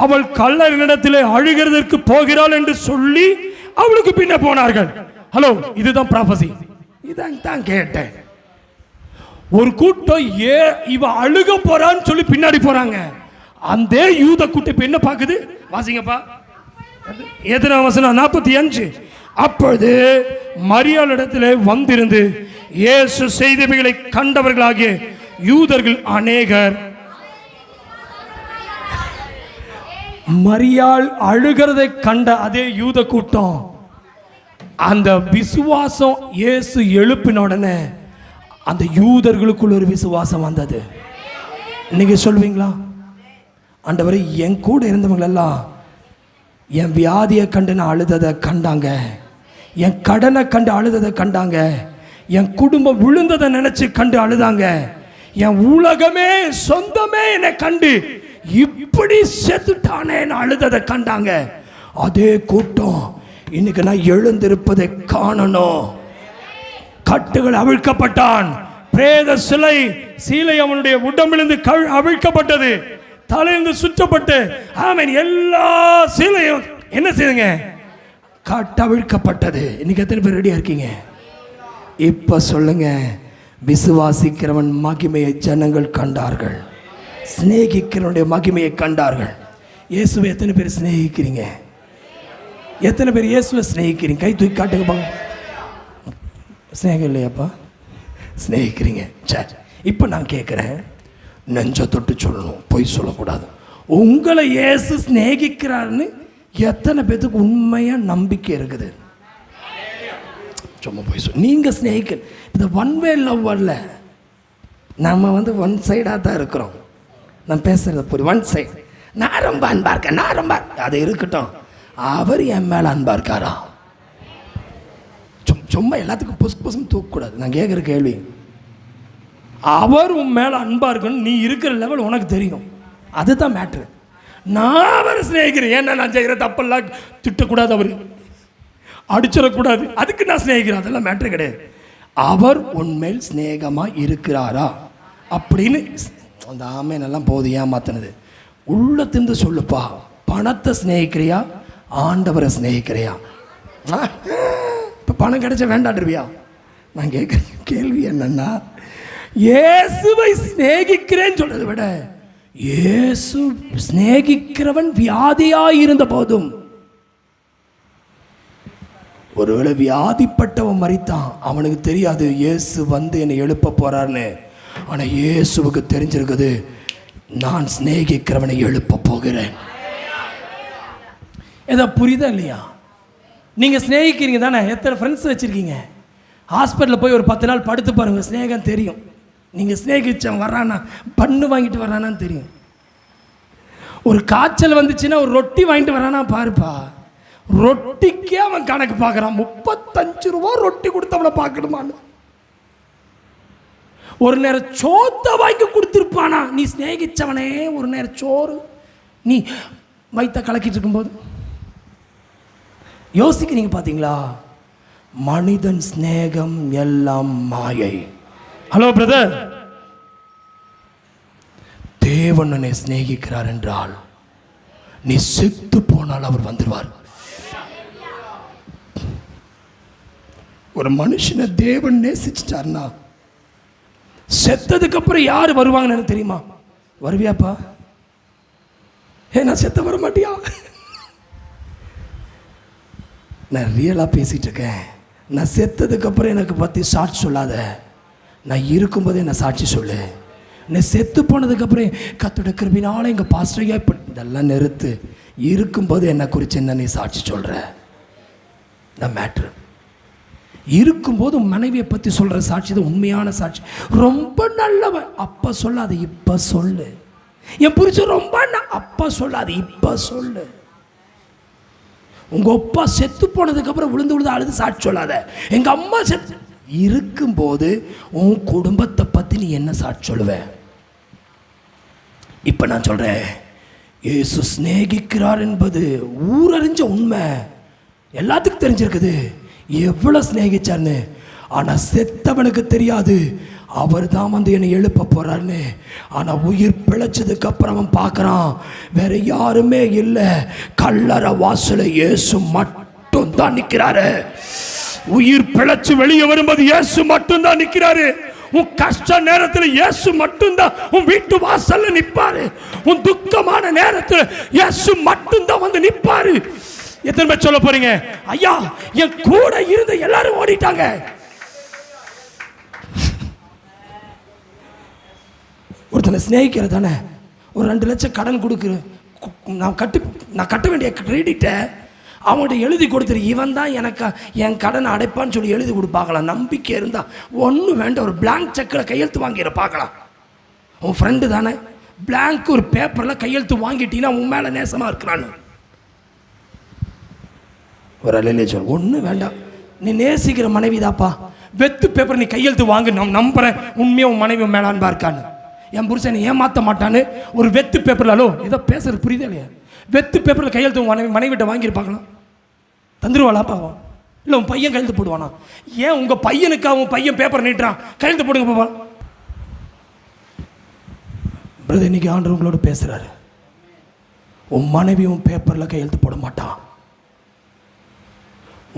அவள் கல்லறையிடத்திலே அழுகிறதற்கு போகிறாள் என்று சொல்லி அவளுக்கு பின்ன போனார்கள். ஹலோ, இதுதான் ப்ராபசி. இதான் தான் கேட்டேன். ஒரு கூட்டம் இவ அழுக போறான்னு சொல்லி பின்னாடி போறாங்க. அந்த யூத கூட்டம் என்ன பாக்குது? வாசிங்கப்பா. எத்தனை வசனம்? 45. அப்பொழுது மரியாளிடத்திலே வந்திருந்து இயேசு செய்தவைகளை கண்டவர்களாகிய யூதர்கள் அநேகர். மரியாள் அழுகிறதை கண்ட அதே யூத கூட்டம் அந்த விசுவாசம் இயேசு எழுப்பின உடனே அந்த யூதர்களுக்குள்ள ஒரு விசுவாசம் வந்தது. நீங்க சொல்வீங்களா? ஆண்டவரே, என் கூட இருந்தவங்க எல்லாம் என் வியாதியை கண்டு நான் அழுததை கண்டாங்க, என் கடனை கண்டு அழுததை கண்டாங்க, என் குடும்பம் விழுந்ததை நினைச்சு கண்டு அழுதாங்க, என் உலகமே சொந்தமே என்னை கண்டு இப்படி செத்துட்டானே அழுததை கண்டாங்க. அதே கூட்டம் இன்னைக்கு நான் எழுந்திருப்பதை காணணும். கட்டுகள் அவிழ்க்கப்பட்டான், பிரேத சீலை அவனுடைய உடம்பிலிருந்து அவிழ்க்கப்பட்டது, தலையிலிருந்து சுற்றப்பட்டு ஆமென் எல்லா சீலையும் என்ன செய்யுங்க? கட்டவிழ்க்கப்பட்டது. இன்னைக்கு எத்தனை பேர் ரெடியா இருக்கீங்க? இப்ப சொல்லுங்க, விசுவாசிக்கிறவன் மகிமையை ஜனங்கள் கண்டார்கள், சிநேகிக்கிறவனுடைய மகிமையை கண்டார்கள். இயேசுவை எத்தனை பேர் சிநேகிக்கிறீங்க? எத்தனை பேர் இயேசுவை சிநேகிக்கிறீங்க? கை தூக்கி காட்டுங்க பாங்க. சிநேகம் இல்லையாப்பா? சிநேகிக்கிறீங்க. சரி, இப்போ நான் கேட்குறேன், நெஞ்ச தொட்டு சொல்லணும், பொய் சொல்லக்கூடாது. உங்களை இயேசு சிநேகிக்கிறாருன்னு எத்தனை பேத்துக்கு உண்மையா நம்பிக்கை இருக்குது? சும்மா போய் சொல். நீங்கள் ஸ்நேகிக்க இந்த ஒன் வே லவ் வரல, நம்ம ஒன் சைடாக தான் இருக்கிறோம். நான் பேசுகிறத புரியும். One side. நான் ரொம்ப அன்பா இருக்கேன், நான் ரொம்ப அது இருக்கட்டும். அவர் என் மேலே அன்பா இருக்காரா? சும்மா எல்லாத்துக்கும் புசும் தூக்கக்கூடாது. நான் கேட்குற கேள்வி, அவர் உன் மேலே அன்பா இருக்கணும், நீ இருக்கிற லெவல் உனக்கு தெரியும், அதுதான் மேட்ரு. நான் அவரை ஸ்நேகிக்கிறேன். ஏன்னா நான் செய்கிற தப்பெல்லாம் திட்டக்கூடாது, அவர் அடிச்சிடக்கூடாது, அதுக்கு நான் ஸ்நேகிக்கிறேன், அதெல்லாம் மேட்ரு கிடையாது. அவர் உண்மையில் ஸ்நேகமாக இருக்கிறாரா அப்படின்னு அந்த ஆமேனெல்லாம் போது ஏமாத்தினது. உள்ளத்திருந்து சொல்லுப்பா, பணத்தை ஸ்நேகிக்கிறியா, ஆண்டவரை ஸ்நேகிக்கிறியா? இப்போ பணம் கிடைச்சா வேண்டாண்டுருவியா? நான் கேட்குற கேள்வி என்னன்னா, இயேசுவை ஸ்நேகிக்கிறேன்னு சொல்றதை விட இயேசு ஸ்நேகிக்கிறவன் வியாதியாய் இருந்த போதும் ஒருவேளை வியாதிப்பட்டவன் மரித்தான், அவனுக்கு தெரியாது இயேசு வந்து என்னை எழுப்ப போறாருன்னு. ஆனால் இயேசுவுக்கு தெரிஞ்சிருக்குது, நான் சிநேகிக்கிறவனை எழுப்ப போகிறேன். ஏதோ புரியுதா இல்லையா? நீங்கள் சிநேகிக்கிறீங்க தானே? எத்தனை ஃப்ரெண்ட்ஸ் வச்சுருக்கீங்க? ஹாஸ்பிட்டலில் போய் ஒரு 10 நாள் படுத்து பாருங்கள், சிநேகம் தெரியும். நீங்கள் சிநேகிச்சவன் வர்றானா, பண்ணு வாங்கிட்டு வர்றானான்னு தெரியும். ஒரு காய்ச்சல் வந்துச்சுன்னா ஒரு ரொட்டி வாங்கிட்டு வரானா பாருப்பா, ரொட்டிக்கே அவன் கணக்கு பார்க்குறான். 35 ரூபா ரொட்டி கொடுத்தவனை பார்க்கணுமான்னு. ஒரு நேரம் சோத்தை வாங்கி கொடுத்துருப்பானா? நீ சிநேகிச்சவனே ஒரு நேரம் சோறு நீ வயிற்ற கலக்கிட்டு இருக்கும்போது யோசிக்கிறீங்க பார்த்தீங்களா? மனிதன் சிநேகம் எல்லாம் மாயை. ஹலோ பிரதர், தேவன் என்னை சிநேகிக்கிறார் என்றால் நீ செத்து போனால் அவர் வந்துடுவார். ஒரு மனுஷனை தேவன் நேசிச்சிட்டார்னா செத்ததுக்கு அப்புறம் யார் வருவாங்கன்னு தெரியுமா? வருவியாப்பா? நான் செத்த வர மாட்டியா? நான் ரியலாக பேசிட்டு இருக்கேன். நான் செத்ததுக்கு அப்புறம் எனக்கு பற்றி சாட்சி சொல்லாத, நான் இருக்கும்போதே நான் சாட்சி சொல்லு. நான் செத்து போனதுக்கப்புறம் கர்த்தருடைய கிருபையினால எங்கள் பாஸ்டரையா இப்போ இதெல்லாம் நிறுத்து. இருக்கும்போது என்னை குறித்து என்ன நீ சாட்சி சொல்கிற? நான் மேட்ரு இருக்கும்போது மனைவியை பற்றி சொல்கிற சாட்சி தான் உண்மையான சாட்சி. ரொம்ப நல்லவன் அப்போ சொல்லாது, இப்போ சொல்லு. என் புரிச்சு ரொம்ப அப்போ சொல்லாது, இப்போ சொல்லு. உங்கள் அப்பா செத்து போனதுக்கப்புறம் விழுந்து விழுந்து அழுது சாட்சி சொல்லாத. எங்கள் அம்மா செத்து இருக்கும்போது உன் குடும்பத்தை பற்றி நீ என்ன சாட்சி சொல்லுவ? இப்போ நான் சொல்கிறேன், இயேசு சிநேகிக்கிறார் என்பது ஊரறிஞ்ச உண்மை, எல்லாத்துக்கும் தெரிஞ்சிருக்குது எவ்வளோ சிநேகிச்சார்னு. ஆனால் செத்தவனுக்கு தெரியாது அவர் தான் வந்து என்னை எழுப்ப போறாருன்னு. ஆனால் உயிர் பிழைச்சதுக்கு அப்புறம் அவன் பார்க்குறான், வேற யாருமே இல்லை, கல்லறை வாசல இயேசு மட்டும் தான் நிற்கிறாரு. உயிர் பிழைச்சு வெளியே வரும்போது இயேசு மட்டும் தான் நிற்கிறாரு. உன் கஷ்ட நேரத்தில் இயேசு மட்டும்தான் உன் வீட்டு வாசல்ல நிற்பாரு. உன் துக்கமான நேரத்தில் இயேசு மட்டும்தான் வந்து நிற்பாரு. எத்தனை பேர் சொல்ல போறீங்க, ஐயா என் கூட இருந்த எல்லாரும் ஓடிட்டாங்க? ஒருத்தனை சிநேகிக்கிறது தானே. ஒரு 2 லட்சம் கடன் கொடுக்குற, நான் கட்ட வேண்டிய கிரெடிட்டை அவங்கள்ட்ட எழுதி கொடுத்துரு, இவன் தான் எனக்கு என் கடனை அடைப்பான்னு சொல்லி எழுதி கொடுப்பாங்களாம். நம்பிக்கை இருந்தால் ஒன்றும் வேண்டாம், ஒரு பிளாங்க் செக்கில் கையெழுத்து வாங்கிற பார்க்கலாம். உன் ஃப்ரெண்டு தானே, பிளாங்க் ஒரு பேப்பரில் கையெழுத்து வாங்கிட்டீங்கன்னா உன் மேலே நேசமாக இருக்கிறான்னு ஒரு அலையிலே சொல். ஒன்றும் வேண்டாம், நீ நேசிக்கிற மனைவி தாப்பா, வெத்து பேப்பர் நீ கையெழுத்து வாங்க, நான் நம்புறேன் உண்மையாக உன் மனைவி மேலான்பா இருக்கான்னு. என் புருஷன் ஏமாற்ற மாட்டான்னு ஒரு வெத்து பேப்பரில், ஹலோ ஏதோ பேசுறது புரியுதா இல்லையா? வெத்து பேப்பரில் கையெழுத்து மனைவிட்ட வாங்கியிருப்பாங்களாம், தந்துருவாளா பாவம்? இல்லை உன் பையன் கையெழுத்து போடுவானா? ஏன் உங்கள் பையனுக்கு அவன் பையன் பேப்பர் நீட்டுறான், கையெழுத்து போடுங்க பாப்பா. பிரதர், இன்னைக்கு ஆண்டவர் உங்களோட பேசுகிறாரு. உன் மனைவி உன் பேப்பரில் கையெழுத்து போட மாட்டான்.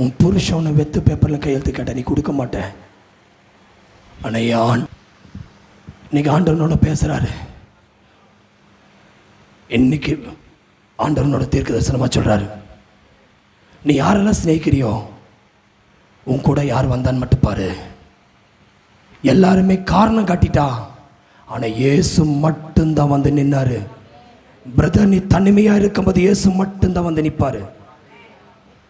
உன் புருஷன் வெத்து பேப்பரில் கையெழுத்து கேட்ட நீ கொடுக்க மாட்டேன். ஆனால் இன்னைக்கு ஆண்டவனோட பேசுகிறாரு. இன்னைக்கு ஆண்டவனோட தீர்க்க தரிசனமாக சொல்கிறாரு, நீ யாரெல்லாம் சிநேகிக்கிறியோ உன் கூட யார் வந்தான்னு மட்டும் பாரு. எல்லாருமே காரணம் காட்டிட்டா, ஆனால் இயேசு மட்டும்தான் வந்து நின்னாரு. பிரதர், நீ தனிமையாக இருக்கும்போது இயேசு மட்டும்தான் வந்து நிற்பாரு.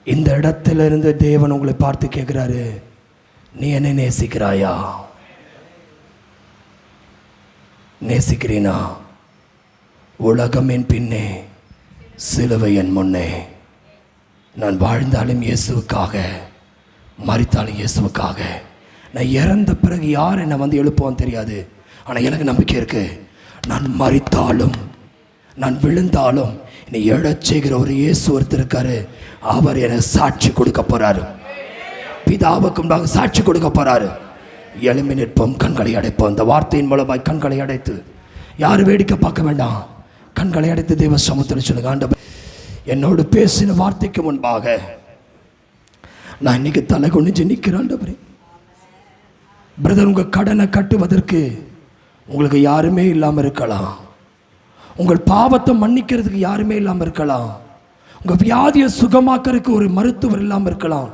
இந்த இடத்துல இருந்து தேவன் உங்களை பார்த்து கேட்குறாரு, நீ என்னை நேசிக்கிறாயா? நேசிக்கிறீனா? உலகம் என் பின்னே, சிலுவை என் முன்னே. நான் வாழ்ந்தாலும் இயேசுவுக்காக, மரித்தாலும் இயேசுவுக்காக. நான் இறந்த பிறகு யார் என்னை வந்து எழுப்புவான்னு தெரியாது. ஆனால் எனக்கு நம்பிக்கை இருக்கு, நான் மரித்தாலும் நான் விழுந்தாலும் என்னை எழச் செய்கிற ஒரு இயேசு ஒருத்தர் இருக்காரு. அவர் எனக்கு சாட்சி கொடுக்க போறாரு. பிதாவுக்கும் நாங்கள் சாட்சி கொடுக்க போறாரு. எழும்பி நிற்போம், கண்களை அடைப்போம். இந்த வார்த்தையின் மூலமாய் கண்களை அடைத்து, யாரும் வேடிக்கை பார்க்க வேண்டாம், கண்களை அடைத்து தேவ சமூகத்தில் சொல்லுங்க, ஆண்டவர் என்னோடு பேசின வார்த்தைக்கு முன்பாக நான் இன்னைக்கு தலை கொண்டு நிற்கிறேன். ஆண்டவரே, பிரதர், உங்கள் கடனை கட்டுவதற்கு உங்களுக்கு யாருமே இல்லாமல் இருக்கலாம். உங்கள் பாவத்தை மன்னிக்கிறதுக்கு யாருமே இல்லாமல் இருக்கலாம். உங்கள் வியாதியை சுகமாக்கிறதுக்கு ஒரு மருத்துவர் இல்லாமல் இருக்கலாம்.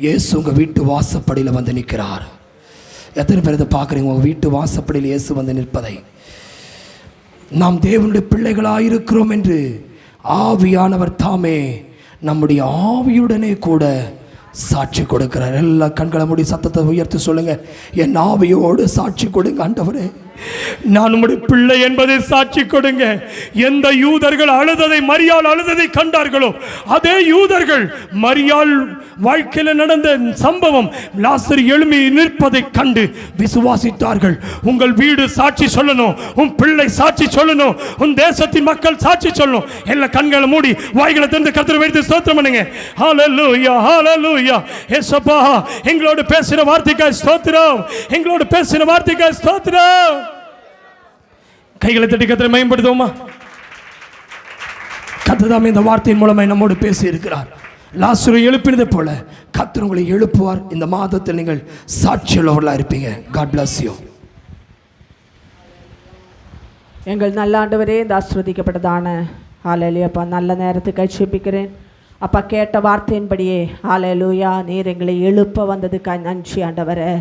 இயேசு உங்கள் வீட்டு வாசப்படியில் வந்து நிற்கிறார். எத்தனை பேர் இதை பார்க்குறீங்க? உங்கள் வீட்டு வாசப்படியில் இயேசு வந்து நிற்பதை. நாம் தேவனுடைய பிள்ளைகளாக இருக்கிறோம் என்று ஆவியானவர் தாமே நம்முடைய ஆவியுடனே கூட சாட்சி கொடுக்கிறார். எல்லா கண்களை மூடி சத்தத்தை உயர்த்தி சொல்லுங்க, என் ஆவியோடு சாட்சி கொடுங்க ஆண்டவரே, நான் உம்முடைய பிள்ளை என்பதை சாட்சி கொடுங்க. எந்த யூதர்கள் அழுததை, மரியாள் அழுததை கண்டார்களோ அதே யூதர்கள் மரியாள் வாழ்க்கையில் நடந்த சம்பவம், லாசரு எழும்பி நிற்பதை கண்டு விசுவாசித்தார்கள். உங்கள் வீடு சாட்சி சொல்லணும், உன் பிள்ளை சாட்சி சொல்லணும், உன் தேசத்தின் மக்கள் சாட்சி சொல்லணும். எல்லா கண்களை மூடி வாய்களை திறந்து கர்த்தரை வைத்து ஸ்தோத்திரம் பண்ணுங்க. ஹல்லேலூயா, ஹல்லேலூயா. இயேசுப்பா, எங்களோடு பேசின வார்த்தைக்காய் ஸ்தோத்திரம், எங்களோடு பேசின வார்த்தைக்காய் ஸ்தோத்திரம். கைகளை தட்டி கர்த்தரை மகிமைப்படுத்துவோமா? கர்த்தர் தாமே இந்த வார்த்தையின் மூலமாக நம்மோடு பேசி இருக்கிறார். லாசரு எழுப்பினதை போல கர்த்தர் உங்களை எழுப்புவார். இந்த மாதத்தில் நீங்கள் சாட்சியுள்ளவர்களாக இருப்பீங்க. God bless you. எங்கள் நல்ல ஆண்டவரே, இந்த ஆசீர்வதிக்கப்பட்டதான ஹல்லேலூயா நல்ல நேரத்துக்கு ஜெபிக்கிறேன் அப்பா. கேட்ட வார்த்தையின்படியே ஹல்லேலூயா நீர் எங்களை எழுப்ப வந்ததுக்காக நன்றி ஆண்டவரே.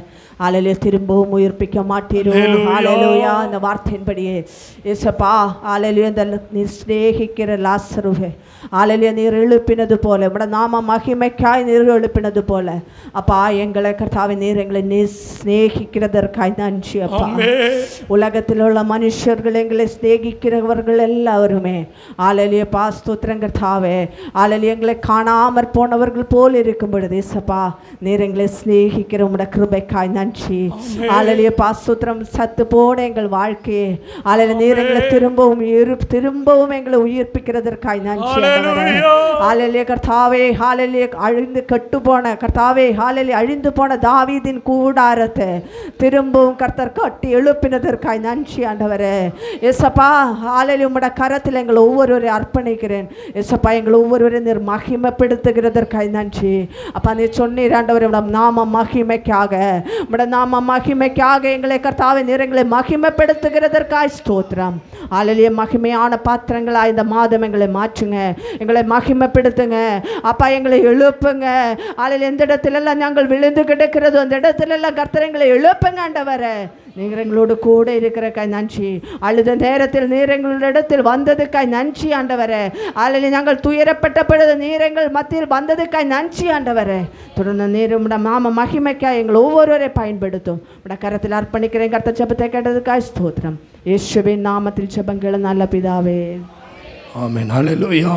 ஹல்லேலூயா திரும்பவும் உயிர்ப்பிக்க மாட்டீரோ. ஹல்லேலூயா இந்த வார்த்தையின்படியே இயேசுப்பா ஹல்லேலூயா இந்த நீர் சிநேகிக்கிற லாசருவே ஹல்லேலூயா நீர் எழுப்பினது போல, உம்முடைய நாம மகிமைக்காய் நீர் எழுப்பினது போல அப்பா எங்களை கர்த்தாவே நீர் எங்களை நீர் சிநேகிக்கிறதற்காய் நன்றி அப்பா. உலகத்தில் உள்ள மனுஷர்கள் எங்களை சிநேகிக்கிறவர்கள் எல்லாருமே ஹல்லேலூயா பா ஸ்தோத்திரம் கர்த்தாவே. ஹல்லேலூயா எங்களை காணாமற் போனவர்கள் போல் இருக்கும் பொழுது இயேசுப்பா நீர் எங்களை சிநேகிக்கிற உம்முடைய கிருபைக்காய் நன்றி. ஹல்லேலூயா பா ஸ்தோத்திரம். சத்து போன எங்கள் வாழ்க்கையே ஹல்லேலூயா நீர் எங்களை திரும்பவும் எங்களை உயிர்ப்பிக்கிறதற்காய் நன்றி. ஹல்லேலூயா கர்த்தாவே. ஹல்லேலூயா அழிந்து கெட்டு போன கர்த்தாவே ஹல்லேலூயா அழிந்து போன தாவீதின் கூடாரத்தை திரும்பவும் கர்த்தர் கட்டி எழுப்பினதற்காய் நன்றி ஆண்டவரே. இயேசுப்பா ஹல்லேலூயா உம்முடைய கரத்தில் எங்களை ஒவ்வொருவரையும் அர்ப்பணிக்கிறேன் இயேசுப்பா. எங்களை ஒவ்வொருவரையும் நீர் மகிமைப்படுத்துகிறதற்காய் நன்றி அப்பா. நீர் சொன்னீர் ஆண்டவரே உம்முடைய நாம மகிமைக்காக, உம்முடைய நாம மகிமைக்காக எங்களை கர்த்தாவே நீர் எங்களை மகிமைப்படுத்துகிறதற்காய் ஸ்தோத்திரம். ஹல்லேலூயா மகிமையான பாத்திரங்களாக இந்த மாதம் எங்களை மாற்றுங்க, எங்களை மகிமைப்படுத்துங்க அப்பா. எங்களை எழுப்புங்க ஹல்லேலூயா. எந்த இடத்துலெல்லாம் நாங்கள் விழுந்து கிடக்கிறதோ அந்த இடத்துலெல்லாம் கர்த்தர் எங்களை எழுப்புங்க ஆண்டவரே. நீங்கள் எங்களோடு கூட இருக்கிறக்காய் நன்றி. அழுத நேரத்தில் நீர் எங்களிடத்தில் வந்ததுக்காய் நன்றி ஆண்டவரே. ஹல்லேலூயா நாங்கள் துயரப்பட்ட பொழுது நீர் எங்கள் மத்தியில் வந்ததுக்காய் நன்றி ஆண்டவரே. தொடர்ந்து நீர் உம்முடைய நாம மகிமைக்காய் எங்கள் ஒவ்வொருவரை பயன்படுத்தும். உம்முடைய கரத்தில் அர்ப்பணிக்கிறேன். கர்த்தர் ஜெபத்தை கேட்டதுக்காய் ஸ்தோத்திரம். இயேசுவின் நாமத்தில் ஜெபங்கள் நல்ல பிதாவே. ஆமென். ஹல்லேலூயா.